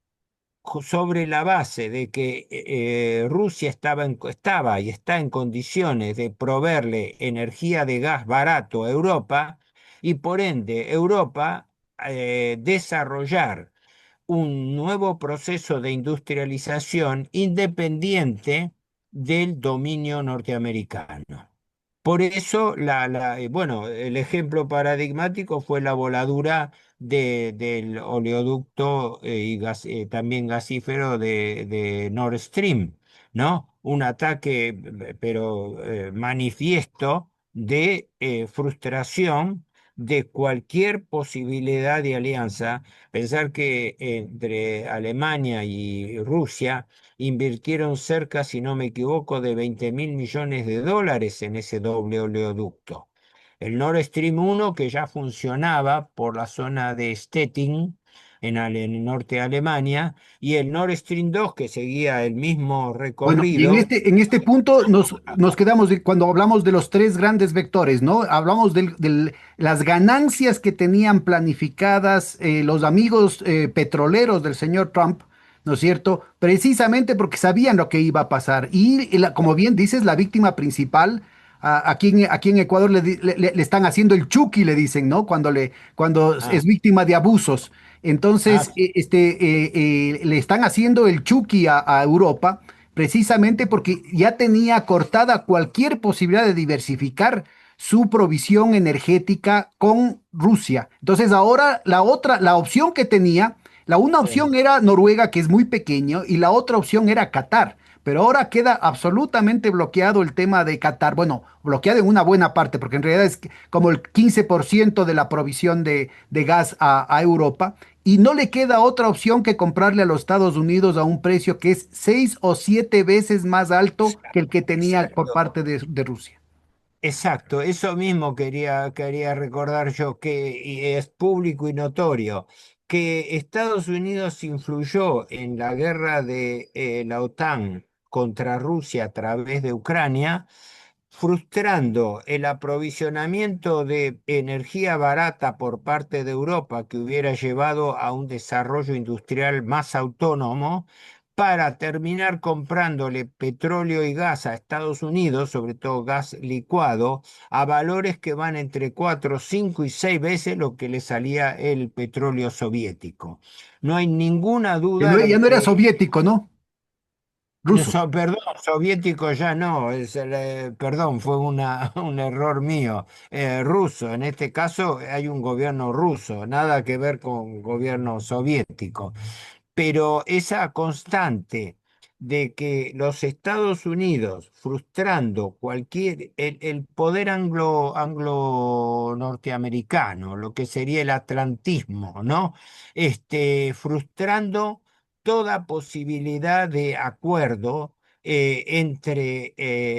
sobre la base de que Rusia estaba y está en condiciones de proveerle energía de gas barato a Europa, y por ende Europa desarrollar un nuevo proceso de industrialización independiente del dominio norteamericano. Por eso, bueno, el ejemplo paradigmático fue la voladura del oleoducto también gasífero de Nord Stream, ¿no? Un ataque, pero manifiesto de frustración de cualquier posibilidad de alianza. Pensar que entre Alemania y Rusia invirtieron cerca, si no me equivoco, de 20.000 millones de dólares en ese doble oleoducto. El Nord Stream 1, que ya funcionaba por la zona de Stettin, en el norte de Alemania, y el Nord Stream 2, que seguía el mismo Bueno, y recorrido. en este punto nos quedamos cuando hablamos de los tres grandes vectores, ¿no? Hablamos de las ganancias que tenían planificadas los amigos petroleros del señor Trump, ¿no es cierto? Precisamente porque sabían lo que iba a pasar. Y como bien dices, la víctima principal, aquí en Ecuador le están haciendo el Chucky, le dicen, ¿no? Cuando es Ah, víctima de abusos. ah, Entonces, le están haciendo el Chucky a Europa precisamente porque ya tenía cortada cualquier posibilidad de diversificar su provisión energética con Rusia. Entonces ahora la opción que tenía, una sí, opción era Noruega, que es muy pequeño, y la otra opción era Qatar. Pero ahora queda absolutamente bloqueado el tema de Qatar. Bueno, bloqueado en una buena parte, porque en realidad es como el 15% de la provisión de gas a Europa y no le queda otra opción que comprarle a los Estados Unidos a un precio que es 6 o 7 veces más alto que el que tenía por exacto. parte de Rusia. Exacto, eso mismo quería recordar yo, que y es público y notorio, que Estados Unidos influyó en la guerra de la OTAN contra Rusia a través de Ucrania, frustrando el aprovisionamiento de energía barata por parte de Europa, que hubiera llevado a un desarrollo industrial más autónomo, para terminar comprándole petróleo y gas a Estados Unidos, sobre todo gas licuado, a valores que van entre 4, 5 y 6 veces lo que le salía el petróleo soviético. No hay ninguna duda Ya de no era que soviético, ¿no? Ruso. Perdón, soviético ya no, perdón, fue un error mío. Ruso, en este caso hay un gobierno ruso, nada que ver con gobierno soviético. Pero esa constante de que los Estados Unidos, frustrando el poder anglo norteamericano, lo que sería el atlantismo, ¿no? Frustrando toda posibilidad de acuerdo entre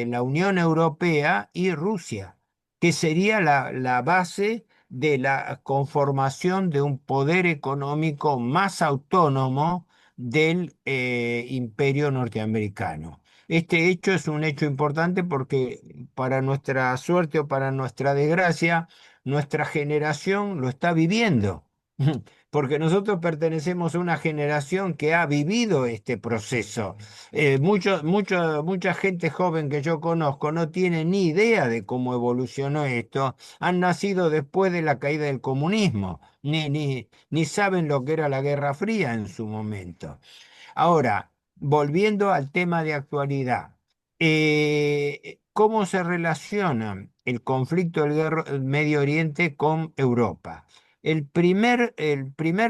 la Unión Europea y Rusia, que sería la base de la conformación de un poder económico más autónomo del imperio norteamericano. Este hecho es un hecho importante porque, para nuestra suerte o para nuestra desgracia, nuestra generación lo está viviendo. Porque nosotros pertenecemos a una generación que ha vivido este proceso. Mucha gente joven que yo conozco no tiene ni idea de cómo evolucionó esto. Han nacido después de la caída del comunismo, ni saben lo que era la Guerra Fría en su momento. Ahora, volviendo al tema de actualidad, ¿cómo se relaciona el conflicto del Medio Oriente con Europa? El primer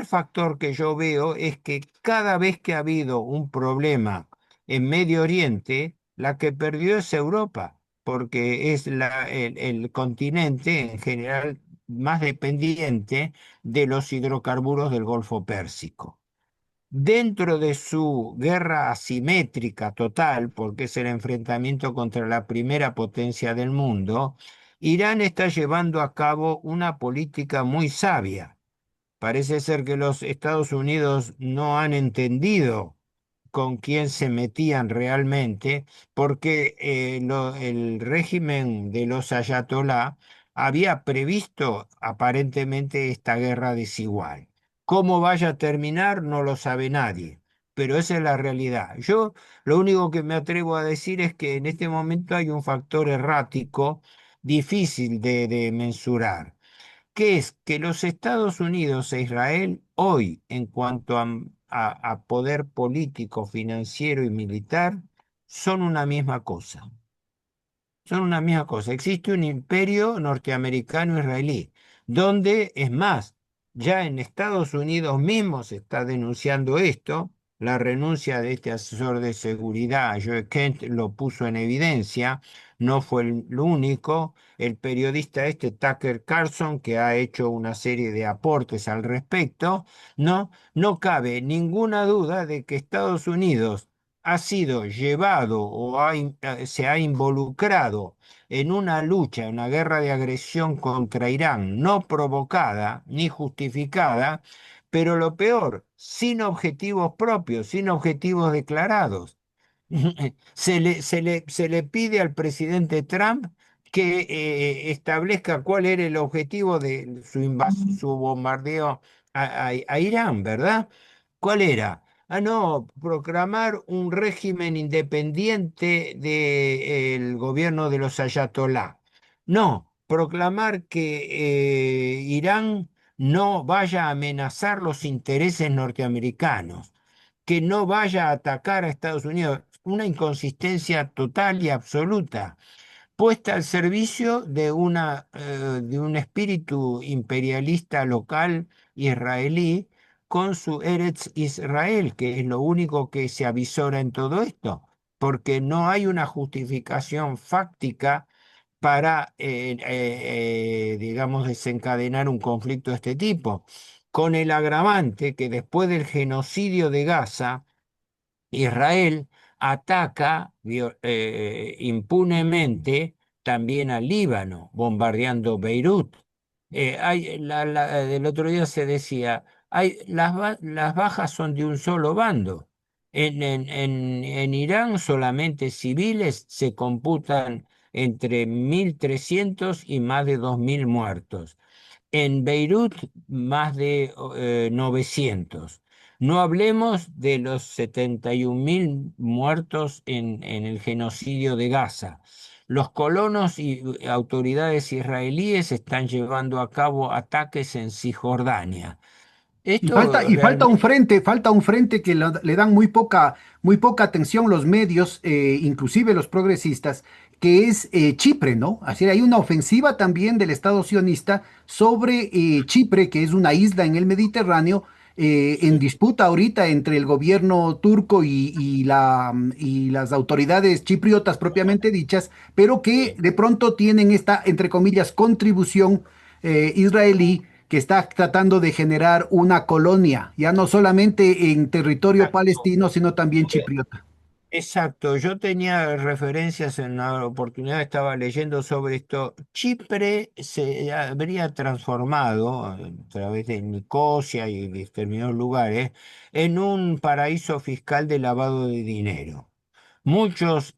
factor que yo veo es que cada vez que ha habido un problema en Medio Oriente, la que perdió es Europa, porque es el continente en general más dependiente de los hidrocarburos del Golfo Pérsico. Dentro de su guerra asimétrica total, porque es el enfrentamiento contra la primera potencia del mundo, Irán está llevando a cabo una política muy sabia. Parece ser que los Estados Unidos no han entendido con quién se metían realmente, porque el régimen de los ayatolá había previsto aparentemente esta guerra desigual. Cómo vaya a terminar no lo sabe nadie, pero esa es la realidad. Yo lo único que me atrevo a decir es que en este momento hay un factor errático difícil de mensurar, que es que los Estados Unidos e Israel hoy, en cuanto a poder político, financiero y militar, son una misma cosa. Son una misma cosa. Existe un imperio norteamericano-israelí, donde, es más, ya en Estados Unidos mismo se está denunciando esto. La renuncia de este asesor de seguridad, Joe Kent, lo puso en evidencia. No fue el único. El periodista este, Tucker Carlson, que ha hecho una serie de aportes al respecto, no cabe ninguna duda de que Estados Unidos ha sido llevado o se ha involucrado en una lucha, una guerra de agresión contra Irán, no provocada ni justificada, pero lo peor, sin objetivos propios, sin objetivos declarados. Se le pide al presidente Trump que establezca cuál era el objetivo de su bombardeo a Irán, ¿verdad? ¿Cuál era? Ah, no, proclamar un régimen independiente del gobierno de los ayatolá. No, proclamar que Irán no vaya a amenazar los intereses norteamericanos, que no vaya a atacar a Estados Unidos. Una inconsistencia total y absoluta, puesta al servicio de un espíritu imperialista local israelí con su Eretz Israel, que es lo único que se avisora en todo esto, porque no hay una justificación fáctica para, digamos, desencadenar un conflicto de este tipo, con el agravante que después del genocidio de Gaza, Israel ataca impunemente también al Líbano, bombardeando Beirut. El otro día se decía, las bajas son de un solo bando. En Irán solamente civiles se computan entre 1.300 y más de 2.000 muertos. En Beirut, más de 900. No hablemos de los 71.000 muertos en el genocidio de Gaza. Los colonos y autoridades israelíes están llevando a cabo ataques en Cisjordania. Y falta, Esto y realmente... falta un frente que le dan muy poca atención los medios, inclusive los progresistas, que es Chipre, ¿no? Así hay una ofensiva también del Estado sionista sobre Chipre, que es una isla en el Mediterráneo, en Sí, disputa ahorita entre el gobierno turco y las autoridades chipriotas propiamente dichas, pero que sí. de pronto tienen esta, entre comillas, contribución israelí que está tratando de generar una colonia, ya no solamente en territorio Exacto. palestino, sino también chipriota. Exacto, yo tenía referencias en una oportunidad, estaba leyendo sobre esto. Chipre se habría transformado a través de Nicosia y determinados lugares en un paraíso fiscal de lavado de dinero. Muchos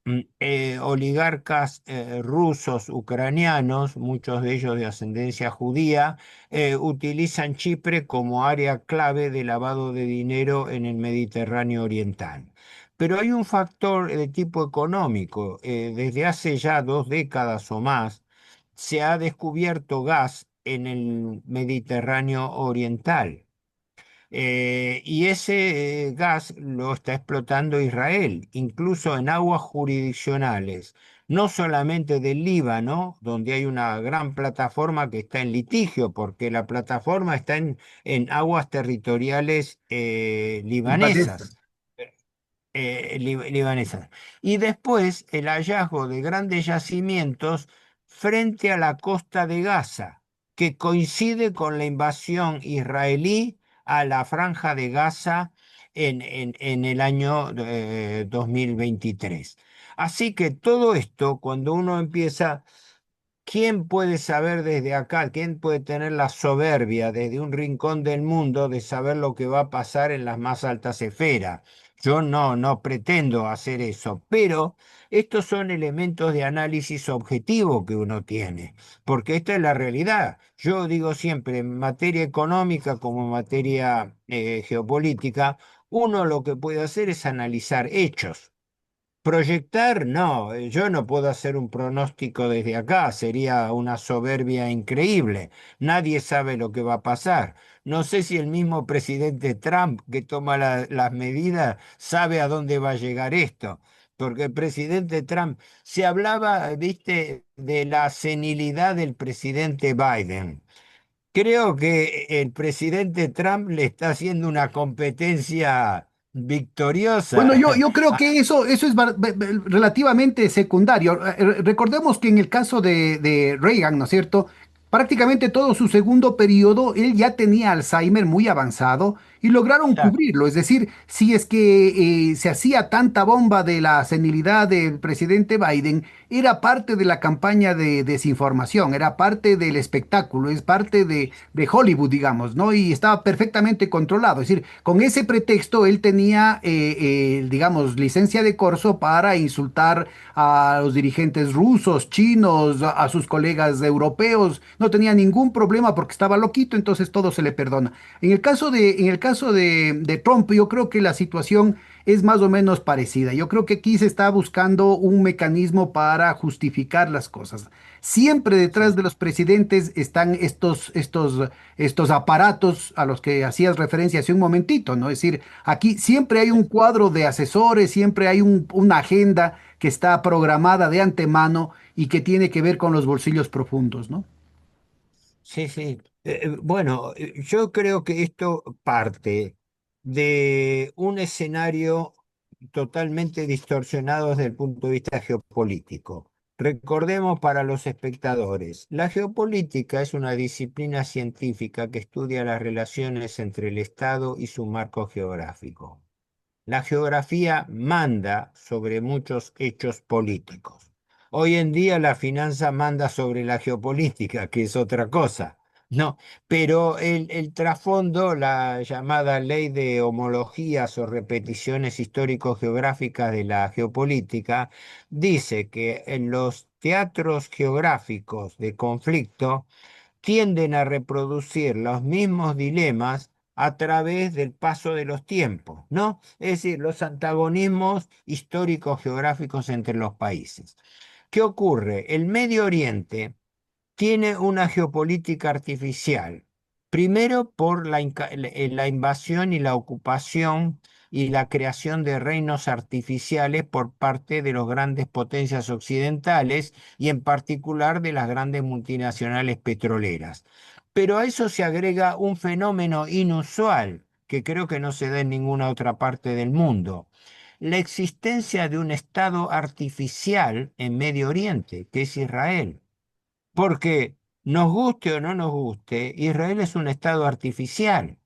oligarcas rusos, ucranianos, muchos de ellos de ascendencia judía, utilizan Chipre como área clave de lavado de dinero en el Mediterráneo oriental. Pero hay un factor de tipo económico. Desde hace ya 2 décadas o más, se ha descubierto gas en el Mediterráneo oriental. Y ese gas lo está explotando Israel, incluso en aguas jurisdiccionales, no solamente del Líbano, donde hay una gran plataforma que está en litigio, porque la plataforma está en aguas territoriales libanesas. libanesas libanesas. Y después el hallazgo de grandes yacimientos frente a la costa de Gaza, que coincide con la invasión israelí a la franja de Gaza en el año 2023. Así que todo esto, cuando uno empieza. ¿Quién puede saber desde acá? ¿Quién puede tener la soberbia desde un rincón del mundo de saber lo que va a pasar en las más altas esferas? Yo no pretendo hacer eso, pero estos son elementos de análisis objetivo que uno tiene, porque esta es la realidad. Yo digo siempre, en materia económica como en materia geopolítica, uno lo que puede hacer es analizar hechos. Proyectar, no, yo no puedo hacer un pronóstico desde acá, sería una soberbia increíble. Nadie sabe lo que va a pasar. No sé si el mismo presidente Trump que toma las medidas sabe a dónde va a llegar esto, porque el presidente Trump, se hablaba, viste, de la senilidad del presidente Biden. Creo que el presidente Trump le está haciendo una competencia Bueno, victoriosa. yo creo que eso es relativamente secundario. Recordemos que en el caso de Reagan, ¿no es cierto? Prácticamente todo su segundo periodo, él ya tenía Alzheimer muy avanzado y lograron Claro. cubrirlo. Es decir, si es que se hacía tanta bomba de la senilidad del presidente Biden, era parte de la campaña de desinformación, era parte del espectáculo, es parte de Hollywood, digamos, ¿no? Y estaba perfectamente controlado. Es decir, con ese pretexto él tenía, digamos, licencia de corso para insultar a los dirigentes rusos, chinos, a sus colegas europeos. No tenía ningún problema porque estaba loquito, entonces todo se le perdona. En el caso de Trump, yo creo que la situación es más o menos parecida. Yo creo que aquí se está buscando un mecanismo para justificar las cosas. Siempre detrás Sí. de los presidentes están estos aparatos a los que hacías referencia hace un momentito, ¿no? Es decir, aquí siempre hay un cuadro de asesores, siempre hay una agenda que está programada de antemano y que tiene que ver con los bolsillos profundos, ¿no? Sí, sí. Bueno, yo creo que esto parte de un escenario totalmente distorsionado desde el punto de vista geopolítico. Recordemos para los espectadores, la geopolítica es una disciplina científica que estudia las relaciones entre el Estado y su marco geográfico. La geografía manda sobre muchos hechos políticos. Hoy en día la finanza manda sobre la geopolítica, que es otra cosa. No, pero el trasfondo, la llamada ley de homologías o repeticiones histórico-geográficas de la geopolítica, dice que en los teatros geográficos de conflicto, tienden a reproducir los mismos dilemas a través del paso de los tiempos, ¿no? Es decir, los antagonismos históricos geográficos entre los países. ¿Qué ocurre? El Medio Oriente tiene una geopolítica artificial. Primero por la invasión y la ocupación y la creación de reinos artificiales por parte de las grandes potencias occidentales y en particular de las grandes multinacionales petroleras. Pero a eso se agrega un fenómeno inusual que creo que no se da en ninguna otra parte del mundo: la existencia de un estado artificial en Medio Oriente, que es Israel. Porque nos guste o no nos guste, Israel es un estado artificial.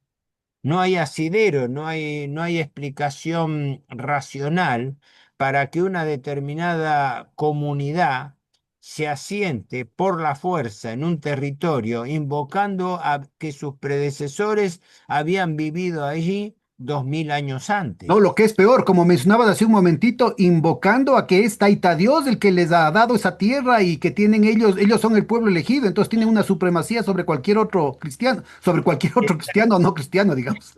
No hay asidero, no hay explicación racional para que una determinada comunidad se asiente por la fuerza en un territorio, invocando a que sus predecesores habían vivido allí 2000 años No, lo antes. que es peor, como mencionabas hace un momentito, invocando a que es Taita Dios el que les ha dado esa tierra y que tienen ellos son el pueblo elegido, entonces tienen una supremacía sobre cualquier otro cristiano, sobre cualquier otro cristiano o no cristiano, digamos.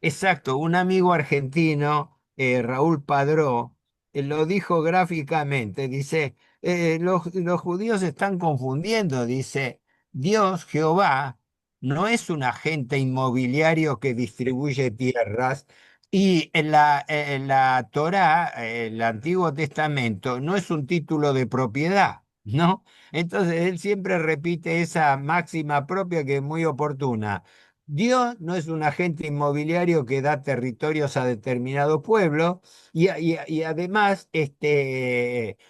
Exacto, un amigo argentino, Raúl Padró, lo dijo gráficamente, dice, los judíos se están confundiendo, dice, Dios, Jehová, no es un agente inmobiliario que distribuye tierras y en la Torá, el Antiguo Testamento, no es un título de propiedad, ¿no? Entonces él siempre repite esa máxima propia que es muy oportuna. Dios no es un agente inmobiliario que da territorios a determinado pueblo y además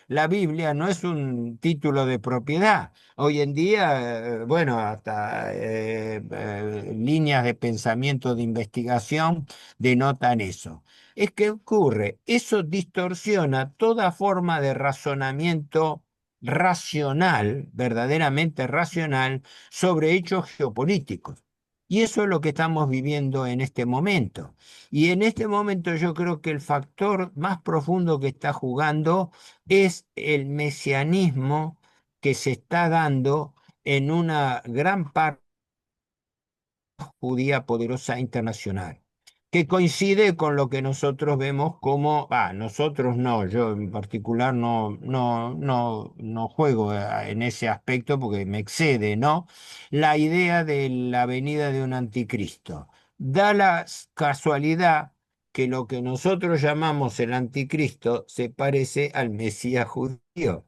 la Biblia no es un título de propiedad. Hoy en día, bueno, hasta líneas de pensamiento de investigación denotan eso. Es que ocurre, eso distorsiona toda forma de razonamiento racional, verdaderamente racional, sobre hechos geopolíticos. Y eso es lo que estamos viviendo en este momento. Y en este momento yo creo que el factor más profundo que está jugando es el mesianismo que se está dando en una gran parte judía poderosa internacional, que coincide con lo que nosotros vemos como, nosotros no, yo en particular no juego en ese aspecto porque me excede, ¿no? La idea de la venida de un anticristo. Da la casualidad que lo que nosotros llamamos el anticristo se parece al Mesías judío,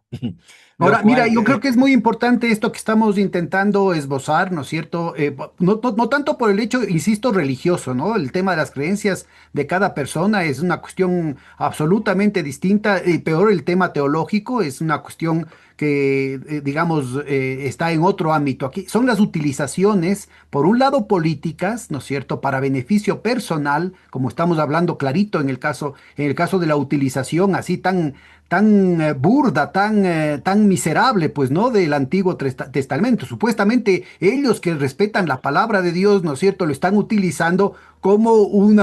lo Ahora, mira, cual yo creo que es muy importante esto que estamos intentando esbozar, ¿no es cierto? No tanto por el hecho, insisto, religioso, ¿no? El tema de las creencias de cada persona es una cuestión absolutamente distinta, y peor el tema teológico es una cuestión que, digamos, está en otro ámbito. Aquí son las utilizaciones, por un lado, políticas, ¿no es cierto?, para beneficio personal, como estamos hablando clarito en el caso de la utilización así tan burda, tan miserable, pues, ¿no? Del Antiguo Testamento. Supuestamente ellos que respetan la palabra de Dios, ¿no es cierto?, lo están utilizando como un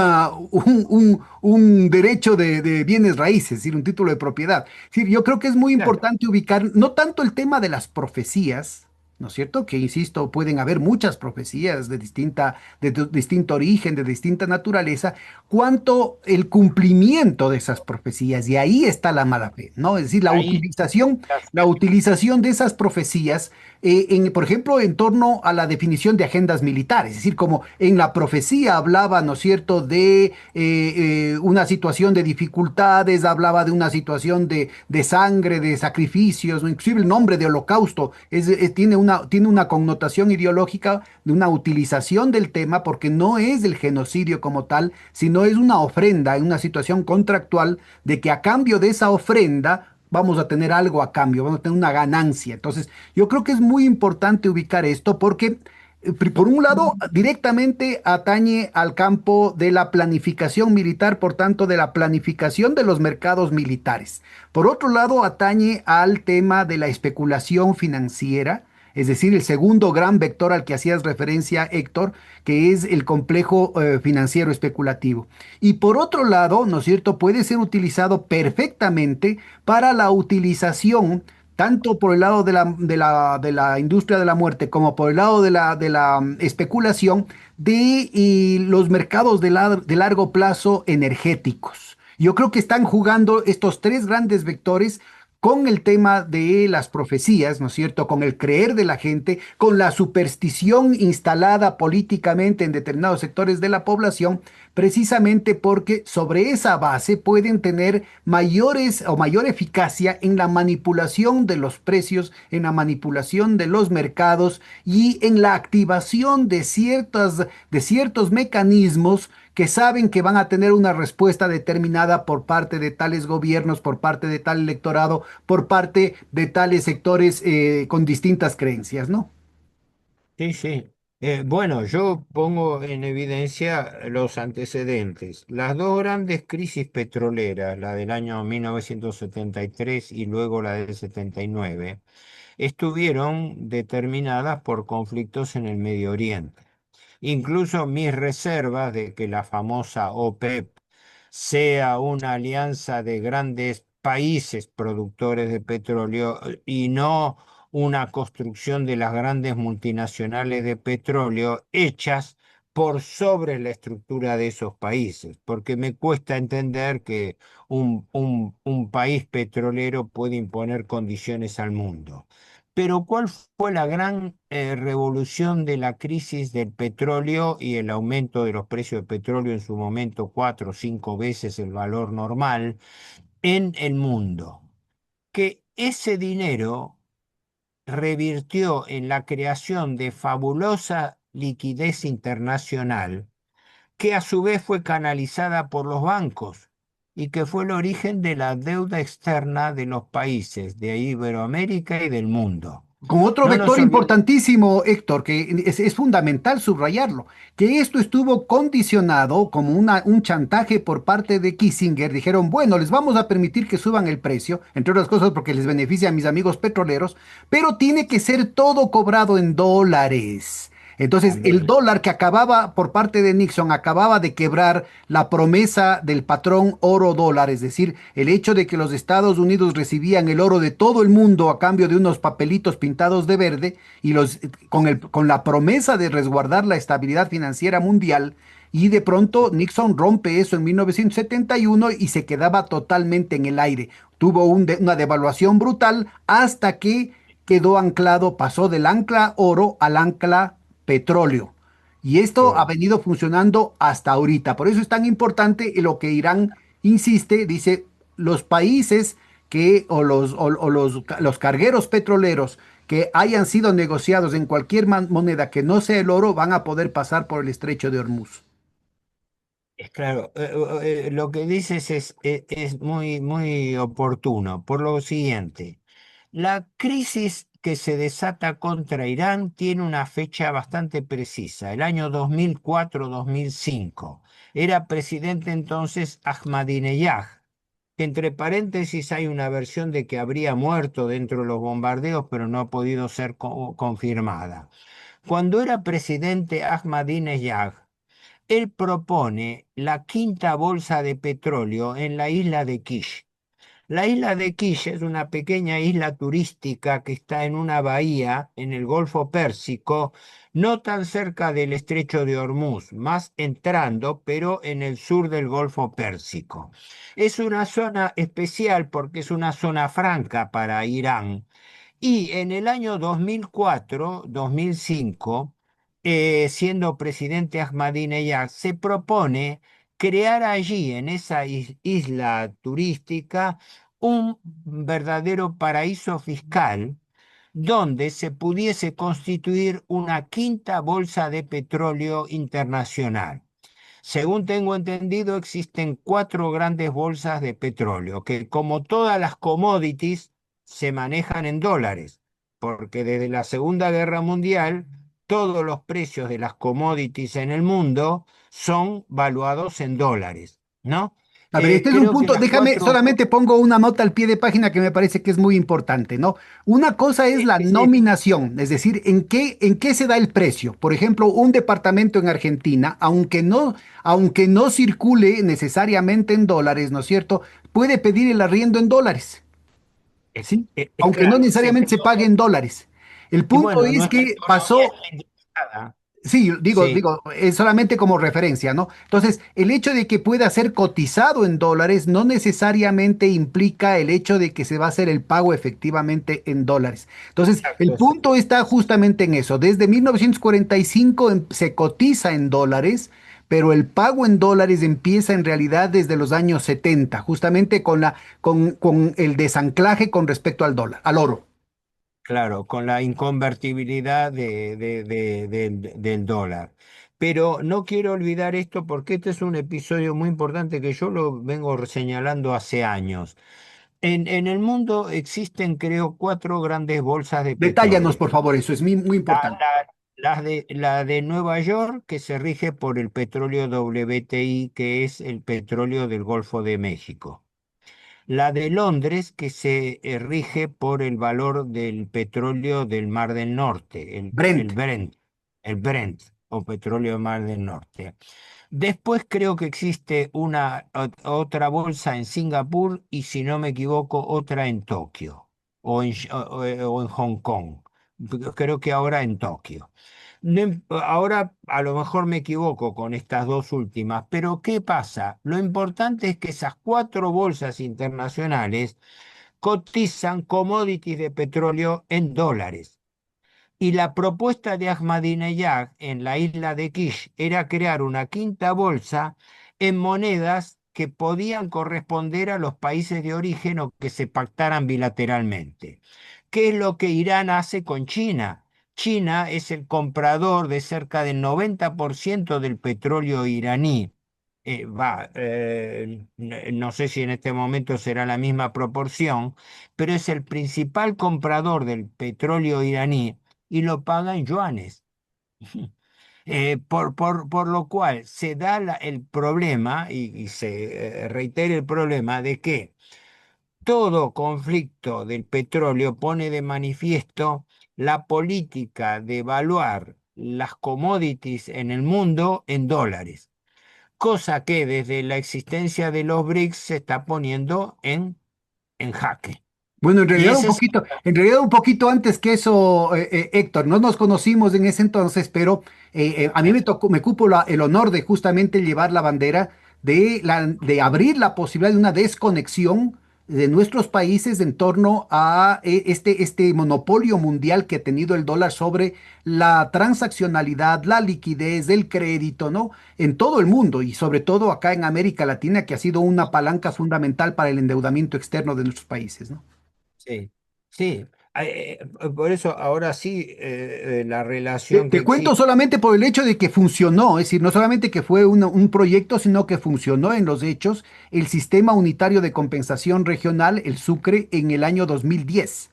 derecho de bienes raíces, es decir, un título de propiedad. Es decir, yo creo que es muy claro, importante ubicar no tanto el tema de las profecías, ¿no es cierto? Que, insisto, pueden haber muchas profecías de distinto origen, de distinta naturaleza, cuanto el cumplimiento de esas profecías. Y ahí está la mala fe, ¿no? Es decir, la ahí utilización, la utilización de esas profecías, por ejemplo, en torno a la definición de agendas militares. Es decir, como en la profecía hablaba, ¿no es cierto?, de una situación de dificultades, hablaba de una situación de sangre, de sacrificios, ¿no? Inclusive el nombre de holocausto tiene una connotación ideológica de una utilización del tema porque no es el genocidio como tal, sino es una ofrenda en una situación contractual de que a cambio de esa ofrenda vamos a tener algo a cambio, vamos a tener una ganancia. Entonces, yo creo que es muy importante ubicar esto porque, por un lado, directamente atañe al campo de la planificación militar, por tanto, de la planificación de los mercados militares. Por otro lado, atañe al tema de la especulación financiera, es decir, el segundo gran vector al que hacías referencia, Héctor, que es el complejo financiero especulativo. Y por otro lado, ¿no es cierto?, puede ser utilizado perfectamente para la utilización, tanto por el lado de la industria de la muerte como por el lado de la especulación de los mercados de largo plazo energéticos. Yo creo que están jugando estos tres grandes vectores con el tema de las profecías, ¿no es cierto? Con el creer de la gente, con la superstición instalada políticamente en determinados sectores de la población, precisamente porque sobre esa base pueden tener mayores o mayor eficacia en la manipulación de los precios, en la manipulación de los mercados y en la activación de ciertos mecanismos que saben que van a tener una respuesta determinada por parte de tales gobiernos, por parte de tal electorado, por parte de tales sectores con distintas creencias, ¿no? sí, sí. Bueno, yo pongo en evidencia los antecedentes. Las dos grandes crisis petroleras, la del año 1973 y luego la del 79, estuvieron determinadas por conflictos en el Medio Oriente. incluso mis reservas de que la famosa OPEP sea una alianza de grandes países productores de petróleo y no una construcción de las grandes multinacionales de petróleo hechas por sobre la estructura de esos países, porque me cuesta entender que un país petrolero puede imponer condiciones al mundo. Pero ¿cuál fue la gran revolución de la crisis del petróleo y el aumento de los precios del petróleo en su momento 4 o 5 veces el valor normal en el mundo? Que ese dinero revirtió en la creación de fabulosa liquidez internacional que a su vez fue canalizada por los bancos y que fue el origen de la deuda externa de los países de Iberoamérica y del mundo. Con otro No nos vector olvidemos. importantísimo, Héctor, que es fundamental subrayarlo, que esto estuvo condicionado como un chantaje por parte de Kissinger. Dijeron, bueno, les vamos a permitir que suban el precio, entre otras cosas porque les beneficia a mis amigos petroleros, pero tiene que ser todo cobrado en dólares. Entonces, el También. dólar que acababa por parte de Nixon, acababa de quebrar la promesa del patrón oro-dólar, es decir, el hecho de que los Estados Unidos recibían el oro de todo el mundo a cambio de unos papelitos pintados de verde y con la promesa de resguardar la estabilidad financiera mundial. Y de pronto Nixon rompe eso en 1971 y se quedaba totalmente en el aire. Tuvo una devaluación brutal hasta que quedó anclado, pasó del ancla oro al ancla petróleo. Y esto ha Sí. venido funcionando hasta ahorita. Por eso es tan importante lo que Irán insiste, dice, los países los cargueros petroleros que hayan sido negociados en cualquier moneda que no sea el oro van a poder pasar por el estrecho de Hormuz. Es claro, lo que dices es muy, muy oportuno por lo siguiente. La crisis que se desata contra Irán tiene una fecha bastante precisa, el año 2004-2005. Era presidente entonces Ahmadinejad, que entre paréntesis hay una versión de que habría muerto dentro de los bombardeos, pero no ha podido ser confirmada. Cuando era presidente Ahmadinejad, él propone la quinta bolsa de petróleo en la isla de Kish. La isla de Kish es una pequeña isla turística que está en una bahía en el Golfo Pérsico, no tan cerca del estrecho de Hormuz, más entrando, pero en el sur del Golfo Pérsico. Es una zona especial porque es una zona franca para Irán y en el año 2004-2005, siendo presidente Ahmadinejad, se propone crear allí, en esa isla turística, un verdadero paraíso fiscal donde se pudiese constituir una quinta bolsa de petróleo internacional. Según tengo entendido, existen 4 grandes bolsas de petróleo que, como todas las commodities, se manejan en dólares, porque desde la Segunda Guerra Mundial todos los precios de las commodities en el mundo son valuados en dólares, ¿no? A ver, este es un Creo que punto, las déjame, cuatro... solamente pongo una nota al pie de página que me parece que es muy importante, ¿no? Una cosa es la Sí, nominación, es decir, en qué se da el precio. Por ejemplo, un departamento en Argentina, aunque no circule necesariamente en dólares, ¿no es cierto? Puede pedir el arriendo en dólares, ¿sí? es Aunque no claro, se necesariamente se puede... pague en dólares. El Y punto bueno, es nuestra que economía pasó. está indexada. Sí, digo, Sí, digo, es solamente como referencia, ¿no? Entonces, el hecho de que pueda ser cotizado en dólares no necesariamente implica el hecho de que se va a hacer el pago efectivamente en dólares. Entonces, el exacto, sí. punto está justamente en eso. Desde 1945 se cotiza en dólares, pero el pago en dólares empieza en realidad desde los años 70, justamente con el desanclaje con respecto al dólar, al oro. Claro, con la inconvertibilidad del dólar. Pero no quiero olvidar esto porque este es un episodio muy importante que yo lo vengo señalando hace años. En el mundo existen, creo, 4 grandes bolsas de Detállanos, petróleo. por favor, eso es muy, muy La, importante. la de Nueva York, que se rige por el petróleo WTI, que es el petróleo del Golfo de México. La de Londres, que se rige por el valor del petróleo del Mar del Norte, el Brent. Brent, el Brent. o petróleo del Mar del Norte. Después creo que existe otra bolsa en Singapur y, si no me equivoco, otra en Tokio o en Hong Kong. Creo que ahora en Tokio. Ahora a lo mejor me equivoco con estas dos últimas, pero ¿qué pasa? Lo importante es que esas cuatro bolsas internacionales cotizan commodities de petróleo en dólares. Y la propuesta de Ahmadinejad en la isla de Kish era crear una quinta bolsa en monedas que podían corresponder a los países de origen o que se pactaran bilateralmente. ¿Qué es lo que Irán hace con China? China es el comprador de cerca del 90% del petróleo iraní. No sé si en este momento será la misma proporción, pero es el principal comprador del petróleo iraní y lo paga en yuanes. Por lo cual se da el problema y se reitera el problema de que todo conflicto del petróleo pone de manifiesto la política de evaluar las commodities en el mundo en dólares, cosa que desde la existencia de los BRICS se está poniendo en jaque. Bueno, Y ese es... en realidad un poquito antes que eso, Héctor, no nos conocimos en ese entonces, pero a mí me tocó, me cupo el honor de justamente llevar la bandera de abrir la posibilidad de una desconexión de nuestros países en torno a este monopolio mundial que ha tenido el dólar sobre la transaccionalidad, la liquidez, el crédito, ¿no? En todo el mundo y sobre todo acá en América Latina, que ha sido una palanca fundamental para el endeudamiento externo de nuestros países, ¿no? Sí, sí. Por eso ahora sí, la Te, relación que te cuento existe. solamente por el hecho de que funcionó, es decir, no solamente que fue un proyecto, sino que funcionó en los hechos el Sistema Unitario de Compensación Regional, el SUCRE, en el año 2010.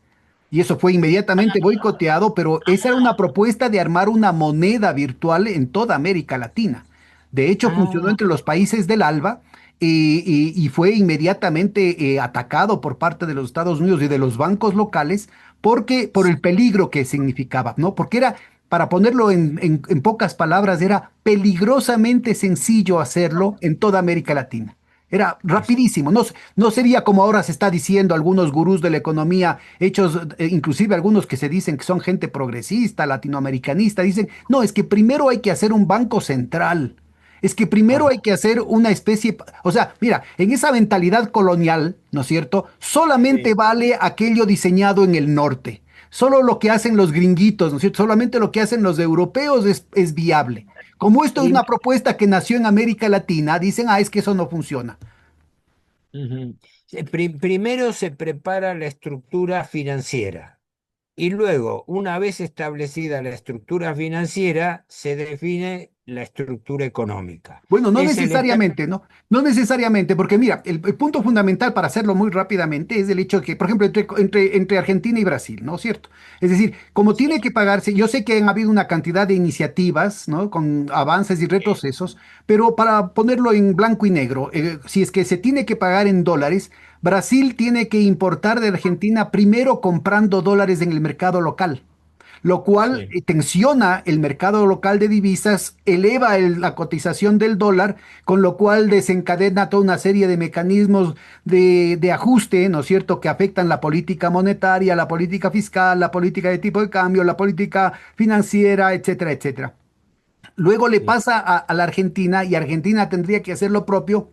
Y eso fue inmediatamente boicoteado, pero esa era una propuesta de armar una moneda virtual en toda América Latina. De hecho, funcionó Ah, entre los países del ALBA y fue inmediatamente atacado por parte de los Estados Unidos y de los bancos locales por el peligro que significaba, ¿no? Porque era, para ponerlo en pocas palabras, era peligrosamente sencillo hacerlo en toda América Latina. Era es- rapidísimo, no, no sería como ahora se está diciendo algunos gurús de la economía, hechos, inclusive algunos que se dicen que son gente progresista, latinoamericanista, dicen, no, es que primero hay que hacer un banco central, es que primero ah, hay que hacer una especie, o sea, mira, en esa mentalidad colonial, ¿no es cierto? Solamente sí, vale aquello diseñado en el norte. Solo lo que hacen los gringuitos, ¿no es cierto? Solamente lo que hacen los europeos es viable. Como esto es y- una propuesta que nació en América Latina, dicen, ah, es que eso no funciona. ujú. Primero se prepara la estructura financiera y luego, una vez establecida la estructura financiera, se define la estructura económica. Bueno, no Es el esta- necesariamente, ¿no? No necesariamente, porque mira, el punto fundamental para hacerlo muy rápidamente es el hecho de que, por ejemplo, entre Argentina y Brasil, ¿no es cierto? Es decir, como tiene que pagarse, yo sé que han habido una cantidad de iniciativas, ¿no? Con avances y retrocesos, pero para ponerlo en blanco y negro, si es que se tiene que pagar en dólares, Brasil tiene que importar de Argentina primero comprando dólares en el mercado local, lo cual Sí, tensiona el mercado local de divisas, eleva la cotización del dólar, con lo cual desencadena toda una serie de mecanismos de ajuste, ¿no es cierto?, que afectan la política monetaria, la política fiscal, la política de tipo de cambio, la política financiera, etcétera, etcétera. Luego le sí, pasa a la Argentina y Argentina tendría que hacer lo propio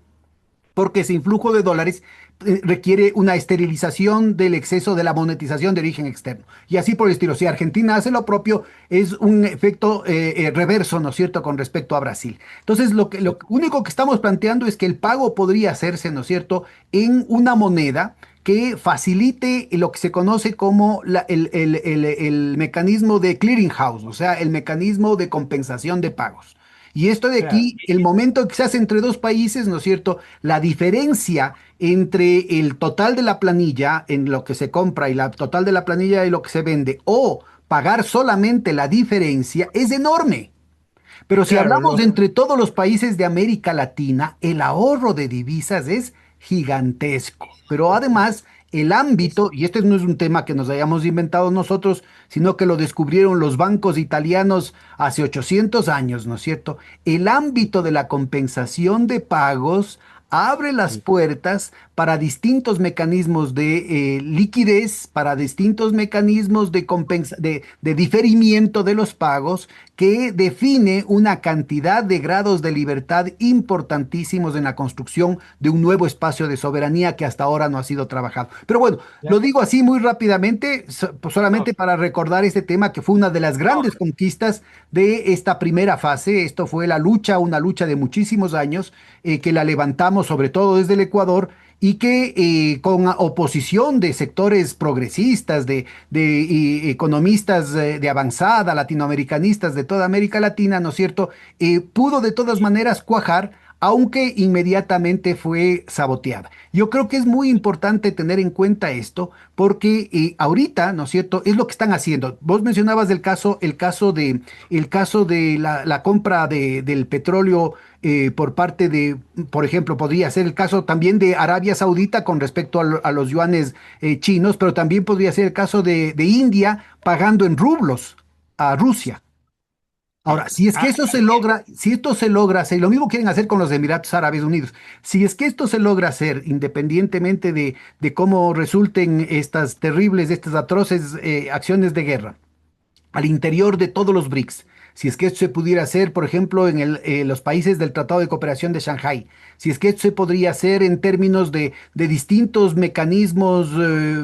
porque ese influjo de dólares requiere una esterilización del exceso de la monetización de origen externo. Y así por el estilo. Si Argentina hace lo propio, es un efecto reverso, ¿no es cierto?, con respecto a Brasil. Entonces, lo único que estamos planteando es que el pago podría hacerse, ¿no es cierto?, en una moneda que facilite lo que se conoce como el mecanismo de clearinghouse, o sea, el mecanismo de compensación de pagos. Y esto de claro, aquí, el momento que se hace entre dos países, ¿no es cierto? La diferencia entre el total de la planilla en lo que se compra y la total de la planilla de lo que se vende, o pagar solamente la diferencia, es enorme. Pero si claro, hablamos de entre todos los países de América Latina, el ahorro de divisas es gigantesco. Pero además, el ámbito, y este no es un tema que nos hayamos inventado nosotros, sino que lo descubrieron los bancos italianos hace 800 años, ¿no es cierto? El ámbito de la compensación de pagos abre las puertas para distintos mecanismos de liquidez, para distintos mecanismos de diferimiento de los pagos, que define una cantidad de grados de libertad importantísimos en la construcción de un nuevo espacio de soberanía que hasta ahora no ha sido trabajado. Pero bueno, lo digo así muy rápidamente, pues No, solamente para recordar este tema que fue una de las no, grandes conquistas de esta primera fase. Esto fue la lucha, una lucha de muchísimos años, que la levantamos sobre todo desde el Ecuador y que con oposición de sectores progresistas, de economistas de avanzada, latinoamericanistas de toda América Latina, ¿no es cierto?, pudo de todas maneras cuajar, aunque inmediatamente fue saboteada. Yo creo que es muy importante tener en cuenta esto, porque ahorita, ¿no es cierto?, es lo que están haciendo. Vos mencionabas el caso de la compra del petróleo por parte de, por ejemplo, podría ser el caso también de Arabia Saudita con respecto a los yuanes chinos, pero también podría ser el caso de India pagando en rublos a Rusia. Ahora, si es que eso se también. logra, si esto se logra hacer, y lo mismo quieren hacer con los Emiratos Árabes Unidos, si es que esto se logra hacer, independientemente de cómo resulten estas terribles, estas atroces acciones de guerra, al interior de todos los BRICS. Si es que esto se pudiera hacer, por ejemplo, en los países del Tratado de Cooperación de Shanghái, si es que esto se podría hacer en términos de distintos mecanismos,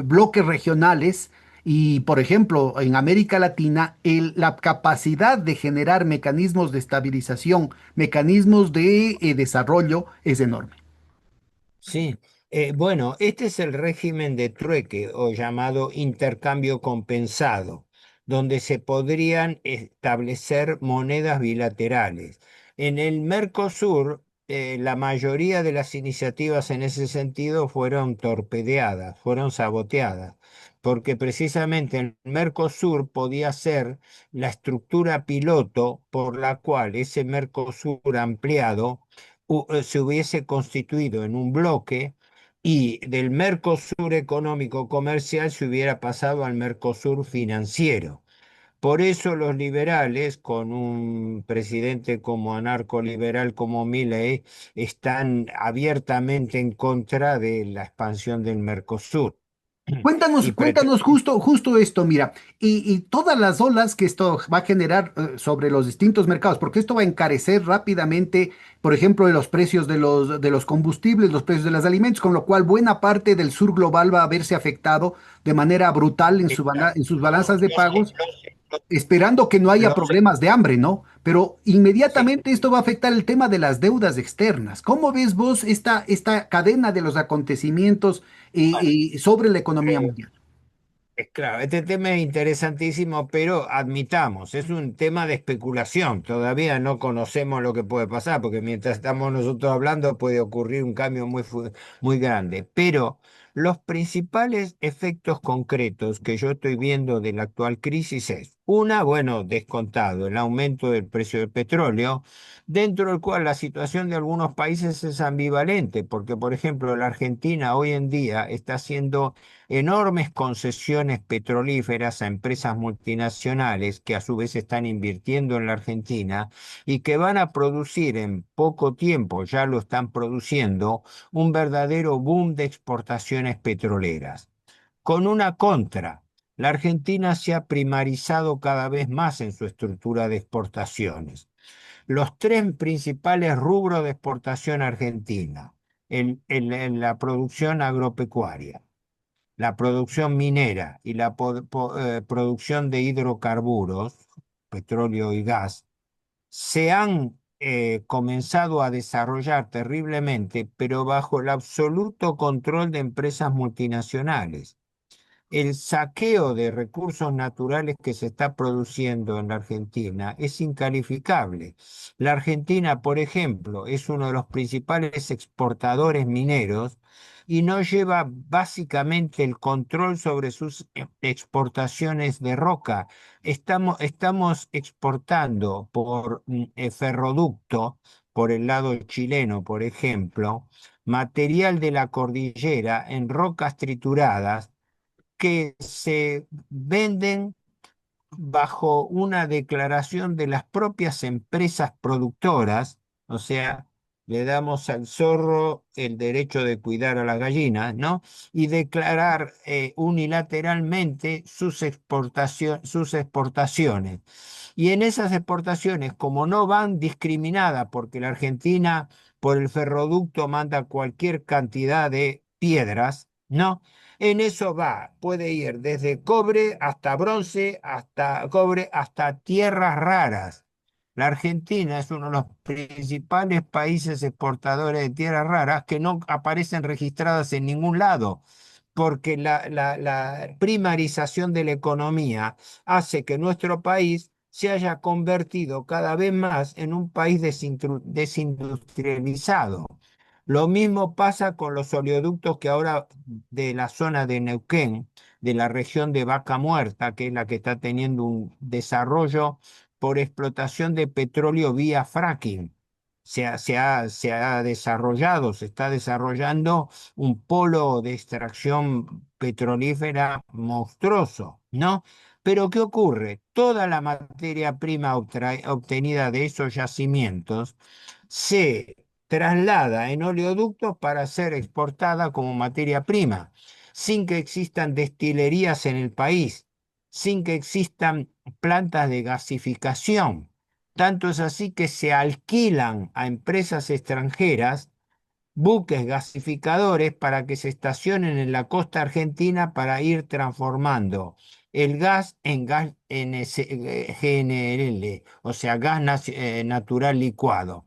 bloques regionales, y, por ejemplo, en América Latina, la capacidad de generar mecanismos de estabilización, mecanismos de desarrollo es enorme. Sí, bueno, este es el régimen de trueque o llamado intercambio compensado, donde se podrían establecer monedas bilaterales. En el Mercosur, la mayoría de las iniciativas en ese sentido fueron torpedeadas, fueron saboteadas, porque precisamente el Mercosur podía ser la estructura piloto por la cual ese Mercosur ampliado se hubiese constituido en un bloque y del Mercosur económico comercial se hubiera pasado al Mercosur financiero. Por eso los liberales, con un presidente como anarcoliberal como Milei, están abiertamente en contra de la expansión del Mercosur. Cuéntanos, Y cuéntanos pretenden, justo esto, mira, y todas las olas que esto va a generar sobre los distintos mercados, porque esto va a encarecer rápidamente, por ejemplo, los precios de los combustibles, los precios de los alimentos, con lo cual buena parte del sur global va a verse afectado de manera brutal en sus balanzas de pagos, esperando que no haya lo sé, problemas de hambre, ¿no? Pero sí. inmediatamente esto va a afectar el tema de las deudas externas. ¿Cómo ves vos esta cadena de los acontecimientos Bueno, sobre la economía eh, mundial? Claro, este tema es interesantísimo, pero admitamos, es un tema de especulación. Todavía no conocemos lo que puede pasar, porque mientras estamos nosotros hablando puede ocurrir un cambio muy grande. Pero los principales efectos concretos que yo estoy viendo de la actual crisis es, una, bueno, descontado, el aumento del precio del petróleo, dentro del cual la situación de algunos países es ambivalente, porque, por ejemplo, la Argentina hoy en día está haciendo enormes concesiones petrolíferas a empresas multinacionales que a su vez están invirtiendo en la Argentina y que van a producir en poco tiempo, ya lo están produciendo, un verdadero boom de exportaciones petroleras. Con una contra, la Argentina se ha primarizado cada vez más en su estructura de exportaciones. Los tres principales rubros de exportación argentina, en la producción agropecuaria, la producción minera y la producción de hidrocarburos, petróleo y gas, se han comenzado a desarrollar terriblemente, pero bajo el absoluto control de empresas multinacionales. El saqueo de recursos naturales que se está produciendo en la Argentina es incalificable. La Argentina, por ejemplo, es uno de los principales exportadores mineros y no lleva básicamente el control sobre sus exportaciones de roca. Estamos exportando por ferroducto, por el lado chileno, por ejemplo, material de la cordillera en rocas trituradas que se venden bajo una declaración de las propias empresas productoras, o sea, le damos al zorro el derecho de cuidar a las gallinas, ¿no? Y declarar unilateralmente sus exportaciones. Y en esas exportaciones, como no van discriminadas, porque la Argentina por el ferroducto manda cualquier cantidad de piedras, ¿no? En eso va, puede ir desde cobre hasta bronce, hasta cobre, hasta tierras raras. La Argentina es uno de los principales países exportadores de tierras raras que no aparecen registradas en ningún lado, porque la primarización de la economía hace que nuestro país se haya convertido cada vez más en un país desindustrializado. Lo mismo pasa con los oleoductos que ahora de la zona de Neuquén, de la región de Vaca Muerta, que es la que está teniendo un desarrollo por explotación de petróleo vía fracking. Se ha desarrollado, se está desarrollando un polo de extracción petrolífera monstruoso, ¿no? Pero ¿qué ocurre? Toda la materia prima obtenida de esos yacimientos se traslada en oleoductos para ser exportada como materia prima, sin que existan destilerías en el país, sin que existan plantas de gasificación. Tanto es así que se alquilan a empresas extranjeras buques gasificadores para que se estacionen en la costa argentina para ir transformando el gas en gas GNL, o sea, natural licuado,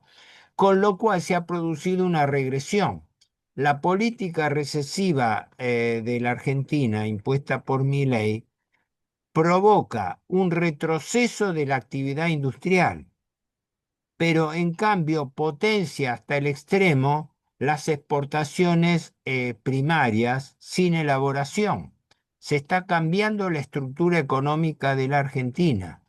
con lo cual se ha producido una regresión. La política recesiva de la Argentina, impuesta por Milei, provoca un retroceso de la actividad industrial, pero en cambio potencia hasta el extremo las exportaciones primarias sin elaboración. Se está cambiando la estructura económica de la Argentina.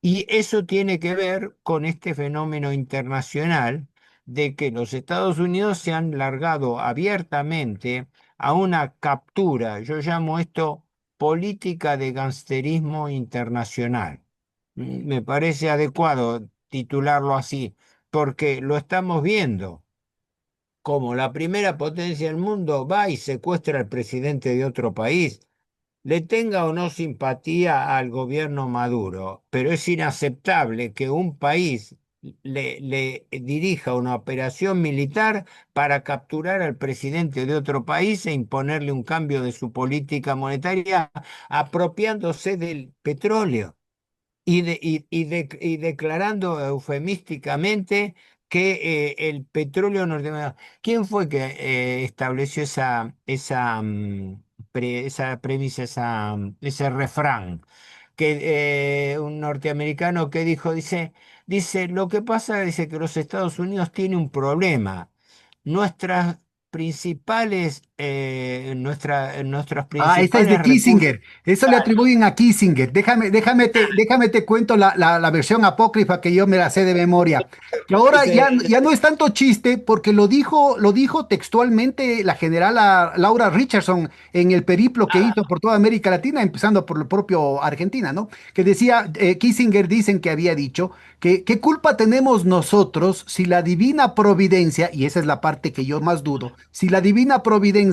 Y eso tiene que ver con este fenómeno internacional de que los Estados Unidos se han largado abiertamente a una captura, yo llamo esto política de gangsterismo internacional. Me parece adecuado titularlo así, porque lo estamos viendo como la primera potencia del mundo va y secuestra al presidente de otro país, le tenga o no simpatía al gobierno Maduro, pero es inaceptable que un país le dirija una operación militar para capturar al presidente de otro país e imponerle un cambio de su política monetaria, apropiándose del petróleo y declarando eufemísticamente que el petróleo norteamericano. ¿Quién fue que estableció esa premisa, ese refrán? Que un norteamericano que dice, lo que pasa, dice que los Estados Unidos tienen un problema. Nuestras nuestros Ah, esa es principales de recursos. Kissinger. Eso le atribuyen a Kissinger. Déjame te cuento la versión apócrifa que yo me la sé de memoria. Que ahora ya no es tanto chiste porque lo dijo textualmente la generala Laura Richardson en el periplo que hizo por toda América Latina, empezando por el propio Argentina, ¿no? Que decía, Kissinger dicen que había dicho que qué culpa tenemos nosotros si la divina providencia, y esa es la parte que yo más dudo, si la divina providencia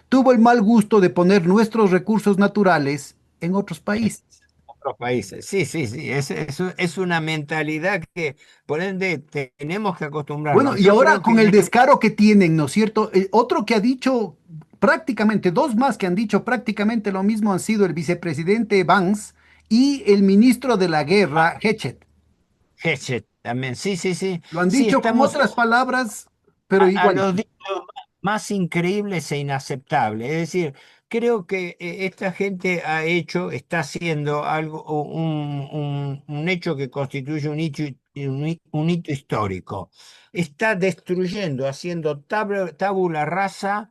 tuvo el mal gusto de poner nuestros recursos naturales en otros países. Otros países. Sí, sí, sí. Es una mentalidad que, por ende, tenemos que Bueno, acostumbrarnos. y Yo ahora creo que con el descaro que tienen, ¿no es cierto? Otro que ha dicho prácticamente, dos más que han dicho prácticamente lo mismo han sido el vicepresidente Vance y el ministro de la Guerra, Hetchet. Gesset también. Sí, sí, sí. Lo han Sí, dicho con estamos otras palabras, pero a igual. los dichos más increíbles e inaceptables. Es decir, creo que esta gente está haciendo algo, un hecho que constituye un hito histórico. Está destruyendo, haciendo tabula rasa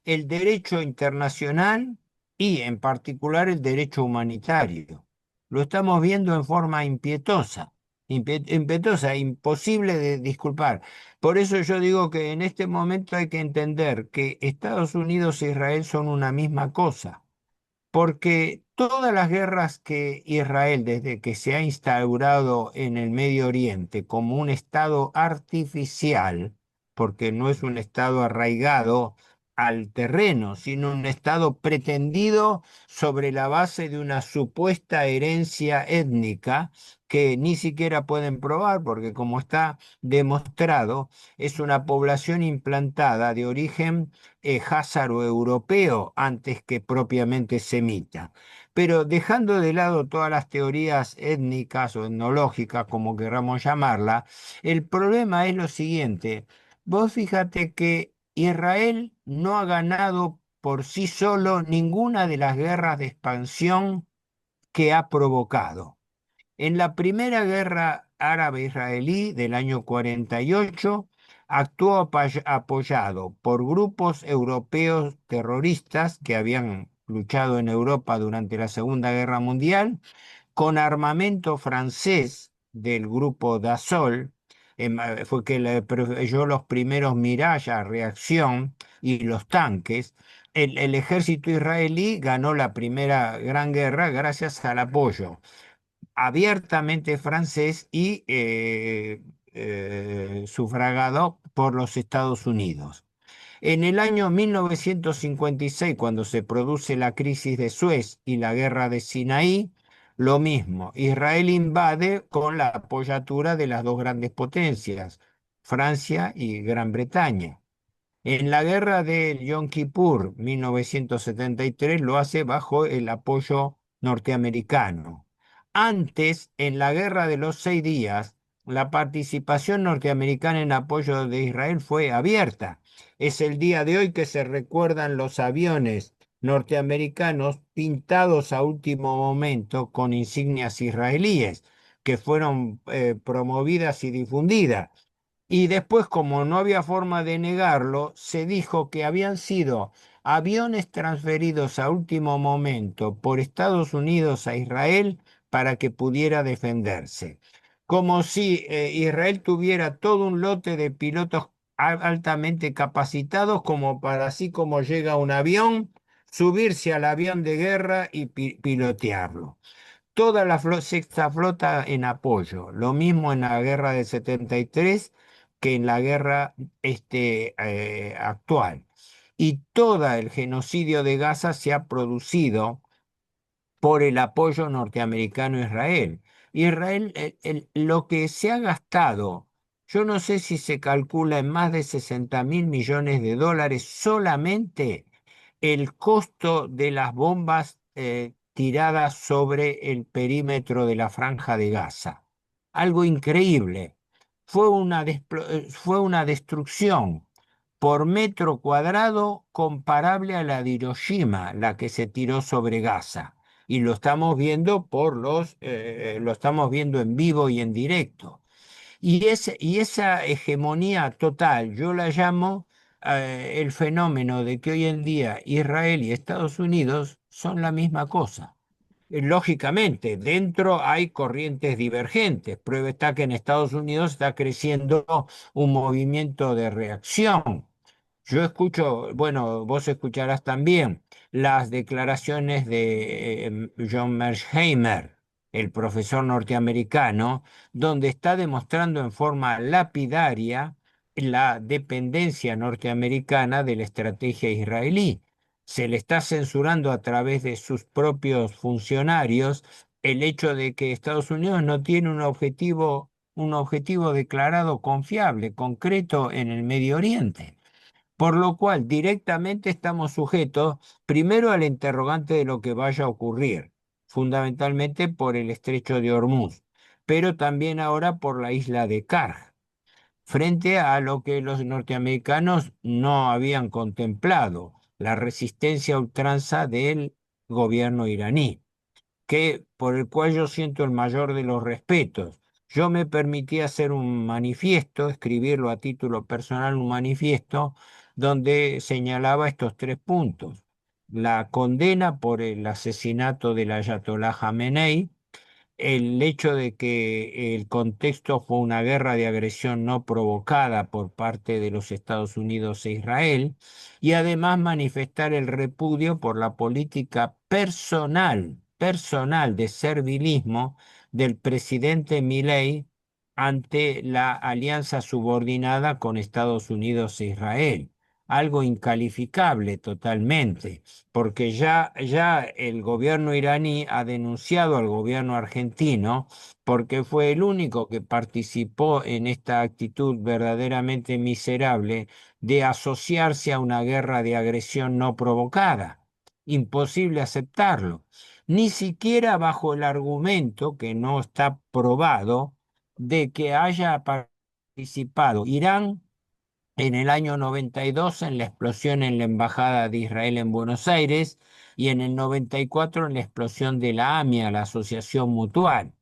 el derecho internacional y en particular el derecho humanitario. Lo estamos viendo en forma impietosa. impetuosa, imposible de disculpar. Por eso yo digo que en este momento hay que entender que Estados Unidos e Israel son una misma cosa. Porque todas las guerras que Israel, desde que se ha instaurado en el Medio Oriente como un estado artificial, porque no es un estado arraigado al terreno, sino un estado pretendido sobre la base de una supuesta herencia étnica que ni siquiera pueden probar, porque como está demostrado, es una población implantada de origen házaro europeo antes que propiamente semita. Pero dejando de lado todas las teorías étnicas o etnológicas, como queramos llamarla, el problema es lo siguiente. Vos fíjate que Israel no ha ganado por sí solo ninguna de las guerras de expansión que ha provocado. En la primera guerra árabe-israelí del año 48, actuó apoyado por grupos europeos terroristas que habían luchado en Europa durante la Segunda Guerra Mundial, con armamento francés del grupo Dassault. Fue que proveyó los primeros Mirage a reacción y los tanques. El ejército israelí ganó la primera gran guerra gracias al apoyo abiertamente francés y sufragado por los Estados Unidos. En el año 1956, cuando se produce la crisis de Suez y la guerra de Sinaí, lo mismo, Israel invade con la apoyatura de las dos grandes potencias, Francia y Gran Bretaña. En la guerra de Yom Kippur, 1973, lo hace bajo el apoyo norteamericano. Antes, en la guerra de los 6 días, la participación norteamericana en apoyo de Israel fue abierta. Es el día de hoy que se recuerdan los aviones norteamericanos pintados a último momento con insignias israelíes, que fueron promovidas y difundidas. Y después, como no había forma de negarlo, se dijo que habían sido aviones transferidos a último momento por Estados Unidos a Israel para que pudiera defenderse. Como si Israel tuviera todo un lote de pilotos altamente capacitados como para así como llega un avión, subirse al avión de guerra y pilotearlo. Toda la sexta flota en apoyo. Lo mismo en la guerra del 73 que en la guerra actual. Y todo el genocidio de Gaza se ha producido por el apoyo norteamericano a Israel. Israel, lo que se ha gastado, yo no sé si se calcula en más de 60.000 millones de dólares solamente el costo de las bombas tiradas sobre el perímetro de la Franja de Gaza. Algo increíble. Fue una destrucción por metro cuadrado comparable a la de Hiroshima, la que se tiró sobre Gaza. Y lo estamos viendo lo estamos viendo en vivo y en directo. Y esa hegemonía total, yo la llamo el fenómeno de que hoy en día Israel y Estados Unidos son la misma cosa. Lógicamente, dentro hay corrientes divergentes. Prueba está que en Estados Unidos está creciendo un movimiento de reacción. Yo escucho, bueno, vos escucharás también las declaraciones de John Mearsheimer, el profesor norteamericano, donde está demostrando en forma lapidaria la dependencia norteamericana de la estrategia israelí. Se le está censurando a través de sus propios funcionarios el hecho de que Estados Unidos no tiene un objetivo declarado confiable, concreto en el Medio Oriente. Por lo cual, directamente estamos sujetos primero al interrogante de lo que vaya a ocurrir, fundamentalmente por el estrecho de Hormuz, pero también ahora por la isla de Karg, frente a lo que los norteamericanos no habían contemplado, la resistencia a ultranza del gobierno iraní por el cual yo siento el mayor de los respetos. Yo me permití hacer un manifiesto, escribirlo a título personal, un manifiesto donde señalaba estos 3 puntos. La condena por el asesinato del ayatolá Jamenei, el hecho de que el contexto fue una guerra de agresión no provocada por parte de los Estados Unidos e Israel, y además manifestar el repudio por la política personal de servilismo del presidente Milei ante la alianza subordinada con Estados Unidos e Israel. Algo incalificable totalmente, porque ya el gobierno iraní ha denunciado al gobierno argentino porque fue el único que participó en esta actitud verdaderamente miserable de asociarse a una guerra de agresión no provocada. Imposible aceptarlo, ni siquiera bajo el argumento, que no está probado, de que haya participado Irán en el año 92 en la explosión en la Embajada de Israel en Buenos Aires y en el 94 en la explosión de la AMIA, la Asociación Mutual,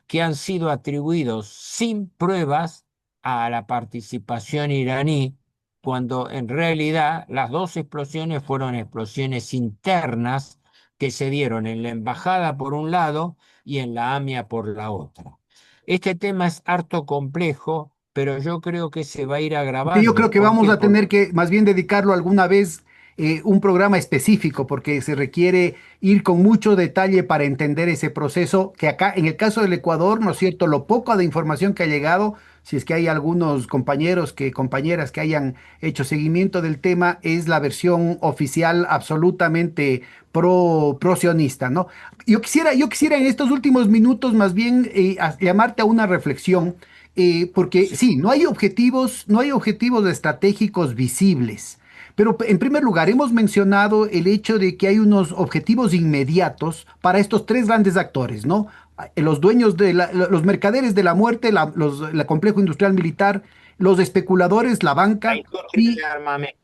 que han sido atribuidos sin pruebas a la participación iraní, cuando en realidad las dos explosiones fueron explosiones internas que se dieron en la embajada por un lado y en la AMIA por la otra. Este tema es harto complejo, pero yo creo que se va a ir Que yo creo agravando. que ¿Por vamos qué? a tener que más bien dedicarlo alguna vez un programa específico, porque se requiere ir con mucho detalle para entender ese proceso, que acá en el caso del Ecuador, ¿no es cierto? Lo poco de información que ha llegado, si es que hay algunos compañeros compañeras que hayan hecho seguimiento del tema, es la versión oficial absolutamente pro sionista, ¿no? Yo quisiera en estos últimos minutos más bien llamarte a una reflexión porque Sí, sí, no hay objetivos estratégicos visibles. Pero en primer lugar, hemos mencionado el hecho de que hay unos objetivos inmediatos para estos tres grandes actores, ¿no? Los dueños los mercaderes de la muerte, el complejo industrial militar, los especuladores, la la banca industria y del armamento,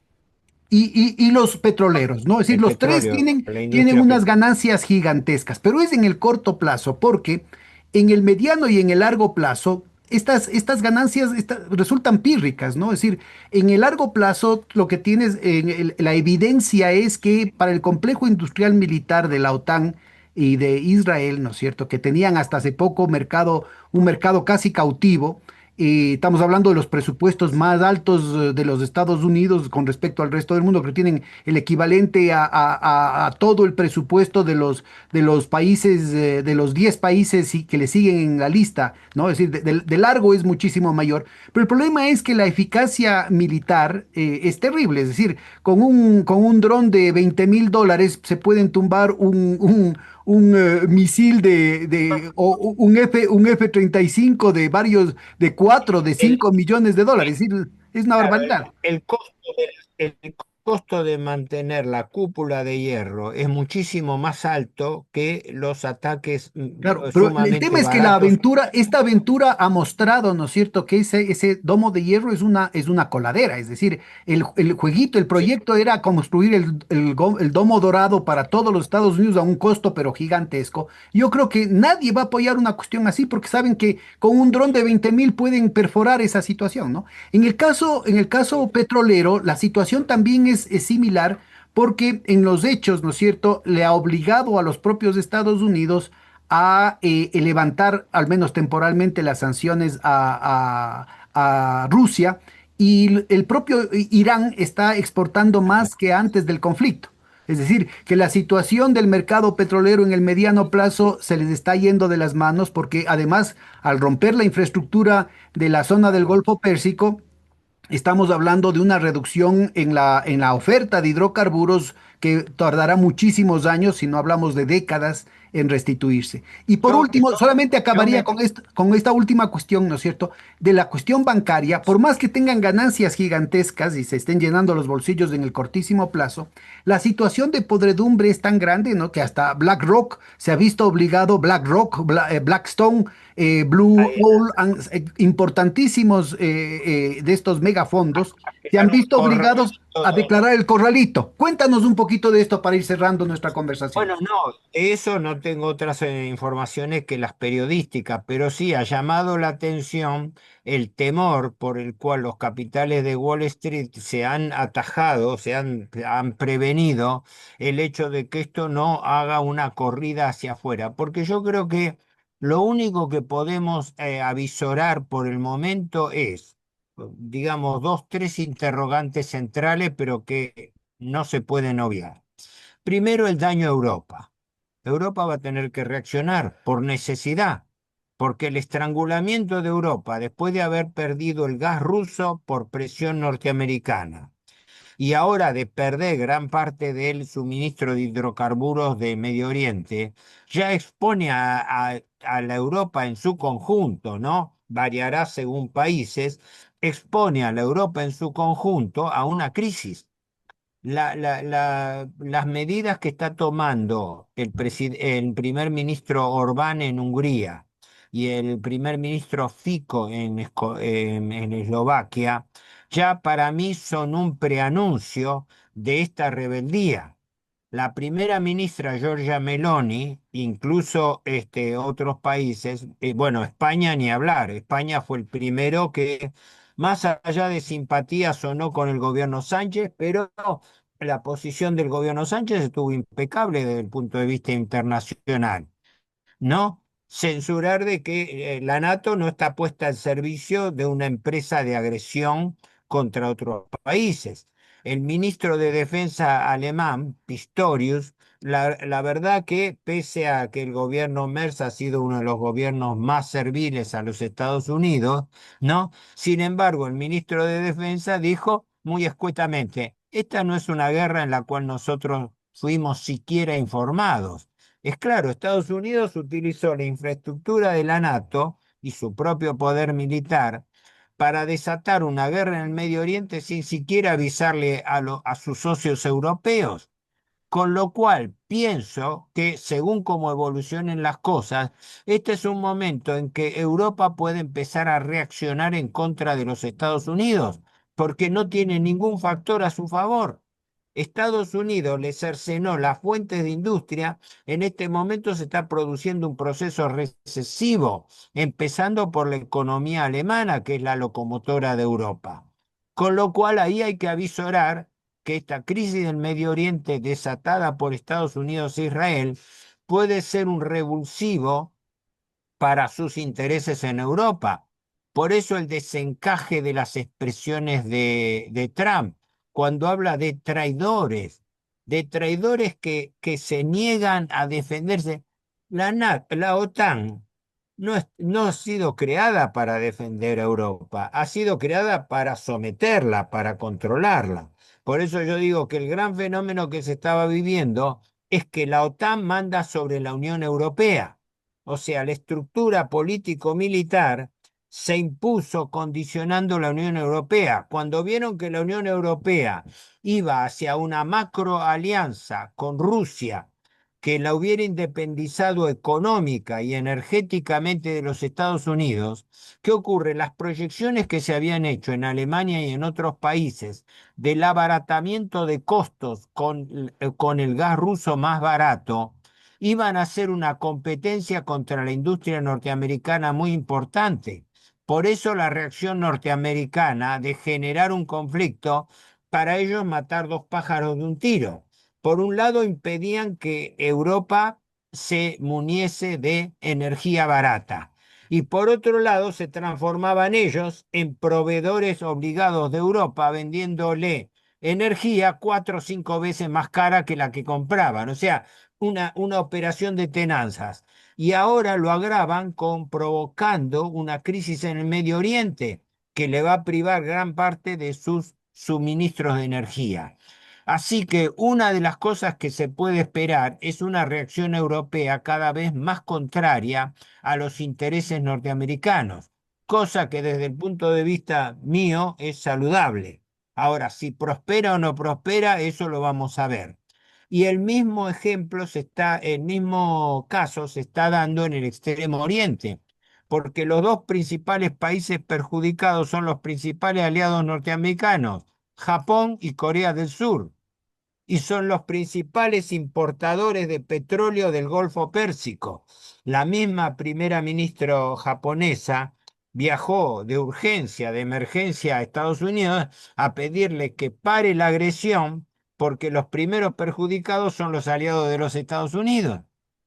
y los petroleros, ¿no? Es decir, el los tres petróleo, tienen industria unas petrolera. ganancias gigantescas, pero es en el corto plazo, porque en el mediano y en el largo plazo, estas ganancias resultan pírricas, ¿no? Es decir, en el largo plazo, lo que tienes, la evidencia es que para el complejo industrial militar de la OTAN y de Israel, ¿no es cierto?, que tenían hasta hace poco un mercado casi cautivo, estamos hablando de los presupuestos más altos de los Estados Unidos con respecto al resto del mundo, que tienen el equivalente a todo el presupuesto de los países, de los 10 países que le siguen en la lista, ¿no? Es decir, de largo es muchísimo mayor. Pero el problema es que la eficacia militar es terrible, es decir, con un dron de $20,000 se pueden tumbar un misil un F-35 de 4 de El, 5 millones de dólares. Es decir, es una claro, barbaridad. el costo de mantener la cúpula de hierro es muchísimo más alto que los ataques Claro, pero el tema sumamente es que baratos. esta aventura ha mostrado, ¿no es cierto?, que ese domo de hierro es una coladera, es decir, el jueguito, el Sí, proyecto era construir el domo dorado para todos los Estados Unidos a un costo pero gigantesco. Yo creo que nadie va a apoyar una cuestión así porque saben que con un dron de 20,000 pueden perforar esa situación, ¿no? En el caso petrolero, la situación también es similar porque en los hechos, ¿no es cierto?, le ha obligado a los propios Estados Unidos a levantar, al menos temporalmente, las sanciones a Rusia y el propio Irán está exportando más que antes del conflicto. Es decir, que la situación del mercado petrolero en el mediano plazo se les está yendo de las manos porque además, al romper la infraestructura de la zona del Golfo Pérsico, estamos hablando de una reducción en la oferta de hidrocarburos que tardará muchísimos años, si no hablamos de décadas, en restituirse. Y por yo, último, yo, solamente yo acabaría me, con esta última cuestión, ¿no es cierto? De la cuestión bancaria, por más que tengan ganancias gigantescas y se estén llenando los bolsillos en el cortísimo plazo, la situación de podredumbre es tan grande, ¿no? Que hasta BlackRock se ha visto obligado, BlackRock, Blackstone, Blue ahí, Owl, importantísimos de estos megafondos, se han visto obligados a todo. declarar el corralito. Cuéntanos un poquito de esto para ir cerrando nuestra conversación. Bueno, no, eso no tengo otras informaciones que las periodísticas, pero sí ha llamado la atención el temor por el cual los capitales de Wall Street se han atajado, han prevenido el hecho de que esto no haga una corrida hacia afuera, porque yo creo que Lo único que podemos avisorar por el momento es, digamos, dos, tres interrogantes centrales, pero que no se pueden obviar. Primero, el daño a Europa. Europa va a tener que reaccionar por necesidad, porque el estrangulamiento de Europa después de haber perdido el gas ruso por presión norteamericana y ahora de perder gran parte del suministro de hidrocarburos de Medio Oriente, ya expone a la Europa en su conjunto, ¿no? Variará según países, expone a la Europa en su conjunto a una crisis. Las medidas que está tomando el primer ministro Orbán en Hungría y el primer ministro Fico en Eslovaquia, ya para mí son un preanuncio de esta rebeldía. La primera ministra Giorgia Meloni, incluso otros países, bueno, España ni hablar, España fue el primero que, más allá de simpatías o no con el gobierno Sánchez, pero la posición del gobierno Sánchez estuvo impecable desde el punto de vista internacional, ¿no? Censurar de que la NATO no está puesta al servicio de una empresa de agresión contra otros países. El ministro de Defensa alemán, Pistorius, la verdad que pese a que el gobierno Merz ha sido uno de los gobiernos más serviles a los Estados Unidos, ¿no? Sin embargo, el ministro de Defensa dijo muy escuetamente, esta no es una guerra en la cual nosotros fuimos siquiera informados. Es claro, Estados Unidos utilizó la infraestructura de la NATO y su propio poder militar para desatar una guerra en el Medio Oriente sin siquiera avisarle a sus socios europeos. Con lo cual, pienso que según cómo evolucionen las cosas, este es un momento en que Europa puede empezar a reaccionar en contra de los Estados Unidos, porque no tiene ningún factor a su favor. Estados Unidos le cercenó las fuentes de industria, en este momento se está produciendo un proceso recesivo, empezando por la economía alemana, que es la locomotora de Europa. Con lo cual ahí hay que avisorar que esta crisis del Medio Oriente desatada por Estados Unidos e Israel puede ser un revulsivo para sus intereses en Europa. Por eso el desencaje de las expresiones de Trump, cuando habla de traidores que se niegan a defenderse. La OTAN no ha sido creada para defender a Europa, ha sido creada para someterla, para controlarla. Por eso yo digo que el gran fenómeno que se estaba viviendo es que la OTAN manda sobre la Unión Europea. O sea, la estructura político-militar se impuso condicionando la Unión Europea. Cuando vieron que la Unión Europea iba hacia una macroalianza con Rusia, que la hubiera independizado económica y energéticamente de los Estados Unidos, ¿qué ocurre? Las proyecciones que se habían hecho en Alemania y en otros países del abaratamiento de costos con el gas ruso más barato, iban a ser una competencia contra la industria norteamericana muy importante. Por eso la reacción norteamericana de generar un conflicto, para ellos matar dos pájaros de un tiro. Por un lado, impedían que Europa se muniese de energía barata. Y por otro lado, se transformaban ellos en proveedores obligados de Europa, vendiéndole energía cuatro o cinco veces más cara que la que compraban. O sea, una operación de tenanzas. Y ahora lo agravan con provocando una crisis en el Medio Oriente que le va a privar gran parte de sus suministros de energía. Así que una de las cosas que se puede esperar es una reacción europea cada vez más contraria a los intereses norteamericanos, cosa que desde el punto de vista mío es saludable. Ahora, si prospera o no prospera, eso lo vamos a ver. Y el mismo caso se está dando en el Extremo Oriente, porque los dos principales países perjudicados son los principales aliados norteamericanos, Japón y Corea del Sur, y son los principales importadores de petróleo del Golfo Pérsico. La misma primera ministra japonesa viajó de urgencia, de emergencia a Estados Unidos a pedirle que pare la agresión porque los primeros perjudicados son los aliados de los Estados Unidos.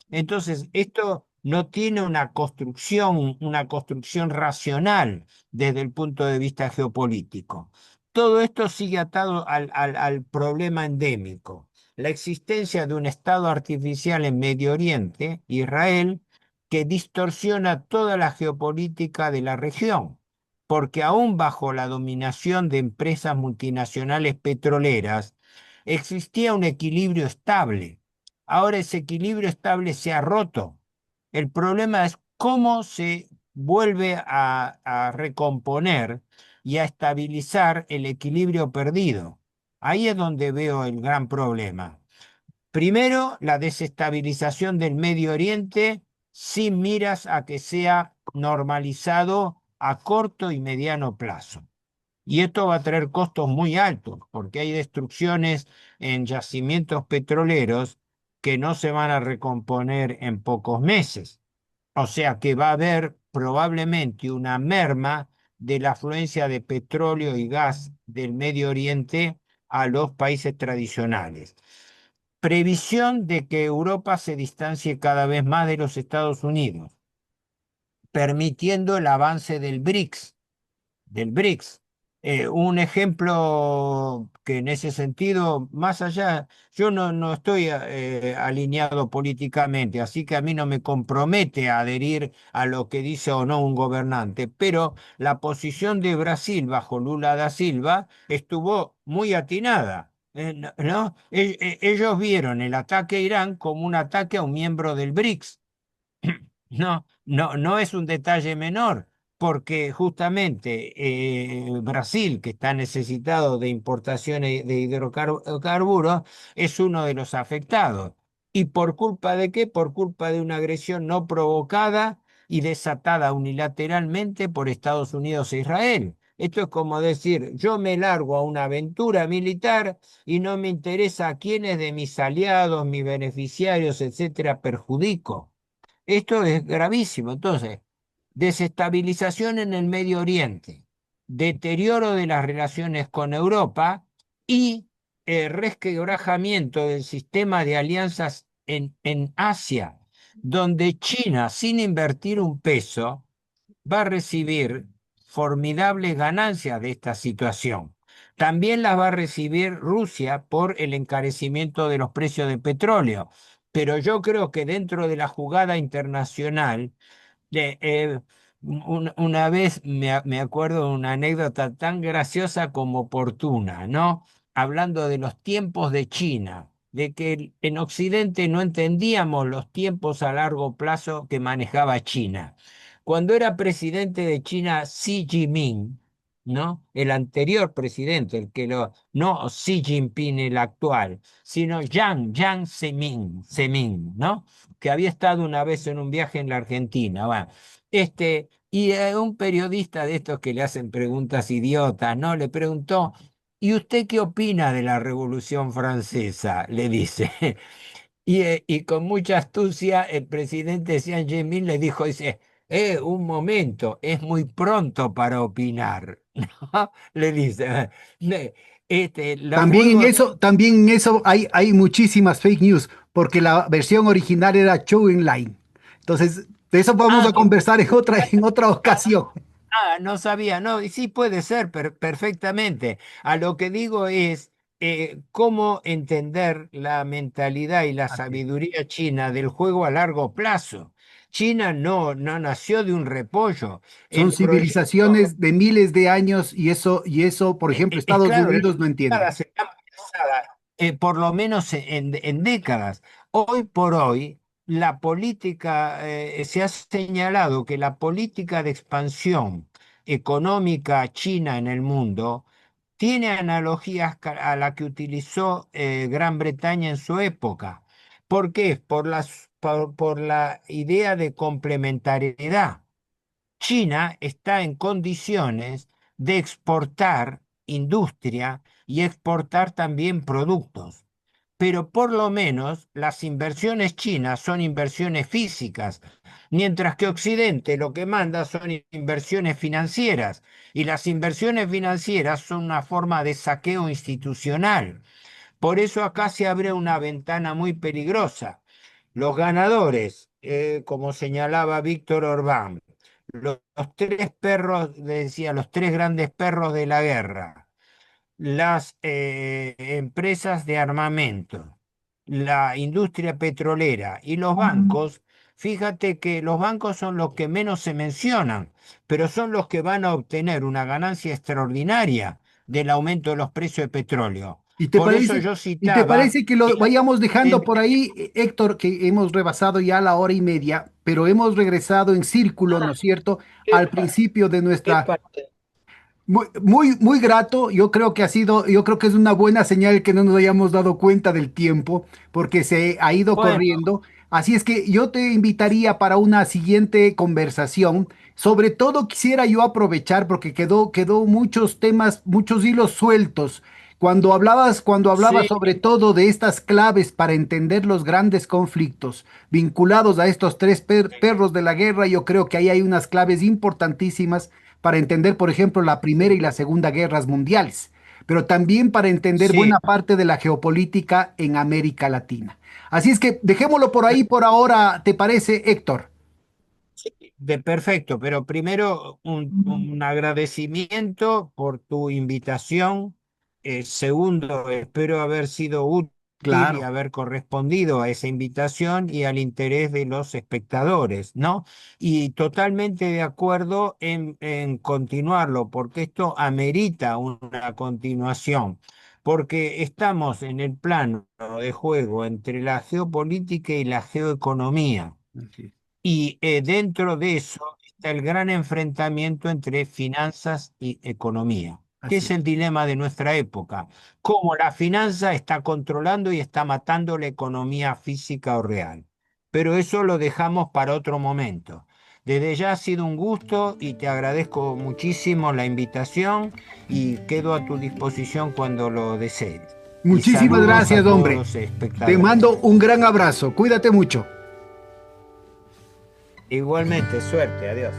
Entonces, esto no tiene una construcción racional desde el punto de vista geopolítico. Todo esto sigue atado al problema endémico, la existencia de un Estado artificial en Medio Oriente, Israel, que distorsiona toda la geopolítica de la región, porque aún bajo la dominación de empresas multinacionales petroleras, existía un equilibrio estable. Ahora ese equilibrio estable se ha roto. El problema es cómo se vuelve a recomponer y a estabilizar el equilibrio perdido. Ahí es donde veo el gran problema. Primero, la desestabilización del Medio Oriente sin miras a que sea normalizado a corto y mediano plazo. Y esto va a traer costos muy altos, porque hay destrucciones en yacimientos petroleros que no se van a recomponer en pocos meses. O sea que va a haber probablemente una merma de la afluencia de petróleo y gas del Medio Oriente a los países tradicionales. Previsión de que Europa se distancie cada vez más de los Estados Unidos, permitiendo el avance del BRICS. Un ejemplo que en ese sentido, más allá, yo no estoy alineado políticamente, así que a mí no me compromete a adherir a lo que dice o no un gobernante, pero la posición de Brasil bajo Lula da Silva estuvo muy atinada. ¿No? Ellos vieron el ataque a Irán como un ataque a un miembro del BRICS. No es un detalle menor, porque justamente Brasil, que está necesitado de importaciones de hidrocarburos, es uno de los afectados. ¿Y por culpa de qué? Por culpa de una agresión no provocada y desatada unilateralmente por Estados Unidos e Israel. Esto es como decir, yo me largo a una aventura militar y no me interesa a quiénes de mis aliados, mis beneficiarios, etcétera, perjudico. Esto es gravísimo. Entonces, desestabilización en el Medio Oriente, deterioro de las relaciones con Europa y resquebrajamiento del sistema de alianzas en Asia, donde China, sin invertir un peso, va a recibir formidables ganancias de esta situación. También las va a recibir Rusia por el encarecimiento de los precios de petróleo. Pero yo creo que dentro de la jugada internacional, de, una vez me acuerdo de una anécdota tan graciosa como oportuna, ¿no? Hablando de los tiempos de China, de que en Occidente no entendíamos los tiempos a largo plazo que manejaba China. Cuando era presidente de China Xi Jinping, ¿no? El anterior presidente, no Xi Jinping el actual, sino Jiang Zemin, ¿no? Que había estado una vez en un viaje en la Argentina. Bueno, y un periodista de estos que le hacen preguntas idiotas, ¿no? Le preguntó, ¿y usted qué opina de la Revolución Francesa? Le dice. Y con mucha astucia, el presidente Jiang Zemin le dijo, dice, un momento, es muy pronto para opinar, ¿no? Le dice, los juegos. También en eso hay muchísimas fake news, porque la versión original era Chou Enlai. Entonces, de eso vamos Ah, a conversar en otra ocasión. no sabía, no, y sí puede ser perfectamente. A lo que digo es cómo entender la mentalidad y la Así. sabiduría china del juego a largo plazo. China no nació de un repollo. Son El proyecto, civilizaciones de miles de años y eso, por ejemplo, es Estados claro, Unidos no entiende. décadas están pensadas, por lo menos en décadas. Hoy por hoy, la política, se ha señalado que la política de expansión económica china en el mundo tiene analogías a la que utilizó Gran Bretaña en su época. ¿Por qué? Por la idea de complementariedad. China está en condiciones de exportar industria y exportar también productos, pero por lo menos las inversiones chinas son inversiones físicas, mientras que Occidente lo que manda son inversiones financieras, y las inversiones financieras son una forma de saqueo institucional. Por eso acá se abre una ventana muy peligrosa. Los ganadores, como señalaba Víctor Orbán, los tres perros, decía, los tres grandes perros de la guerra, las empresas de armamento, la industria petrolera y los bancos. Fíjate que los bancos son los que menos se mencionan, pero son los que van a obtener una ganancia extraordinaria del aumento de los precios de petróleo. ¿Y te Por eso parece, yo y te citaba parece que lo que vayamos dejando por entre- ahí, Héctor, que hemos rebasado ya la hora y media, pero hemos regresado en círculo, ¿no es cierto?, ¿qué, al principio de qué nuestra. parte? Muy grato. Yo creo que ha sido, yo creo que es una buena señal que no nos hayamos dado cuenta del tiempo, porque se ha ido Bueno, corriendo. Así es que yo te invitaría para una siguiente conversación. Sobre todo quisiera yo aprovechar, porque quedó muchos temas, muchos hilos sueltos. Cuando hablabas sí, sobre todo de estas claves para entender los grandes conflictos vinculados a estos tres perros de la guerra, yo creo que ahí hay unas claves importantísimas para entender, por ejemplo, la Primera y la Segunda Guerras Mundiales, pero también para entender buena sí. parte de la geopolítica en América Latina. Así es que dejémoslo por ahí por ahora, ¿te parece, Héctor? Sí, perfecto, pero primero un agradecimiento por tu invitación. Segundo, espero haber sido útil y Claro, haber correspondido a esa invitación y al interés de los espectadores, ¿no? Y totalmente de acuerdo en continuarlo, porque esto amerita una continuación, porque estamos en el plano de juego entre la geopolítica y la geoeconomía. así es, Y dentro de eso está el gran enfrentamiento entre finanzas y economía, que así es es. el dilema de nuestra época. Cómo la finanza está controlando y está matando la economía física o real. Pero eso lo dejamos para otro momento. Desde ya ha sido un gusto y te agradezco muchísimo la invitación y quedo a tu disposición cuando lo desees. Y Muchísimas saludos gracias, a todos hombre. los Te espectadores. mando un gran abrazo. Cuídate mucho. Igualmente, suerte, adiós.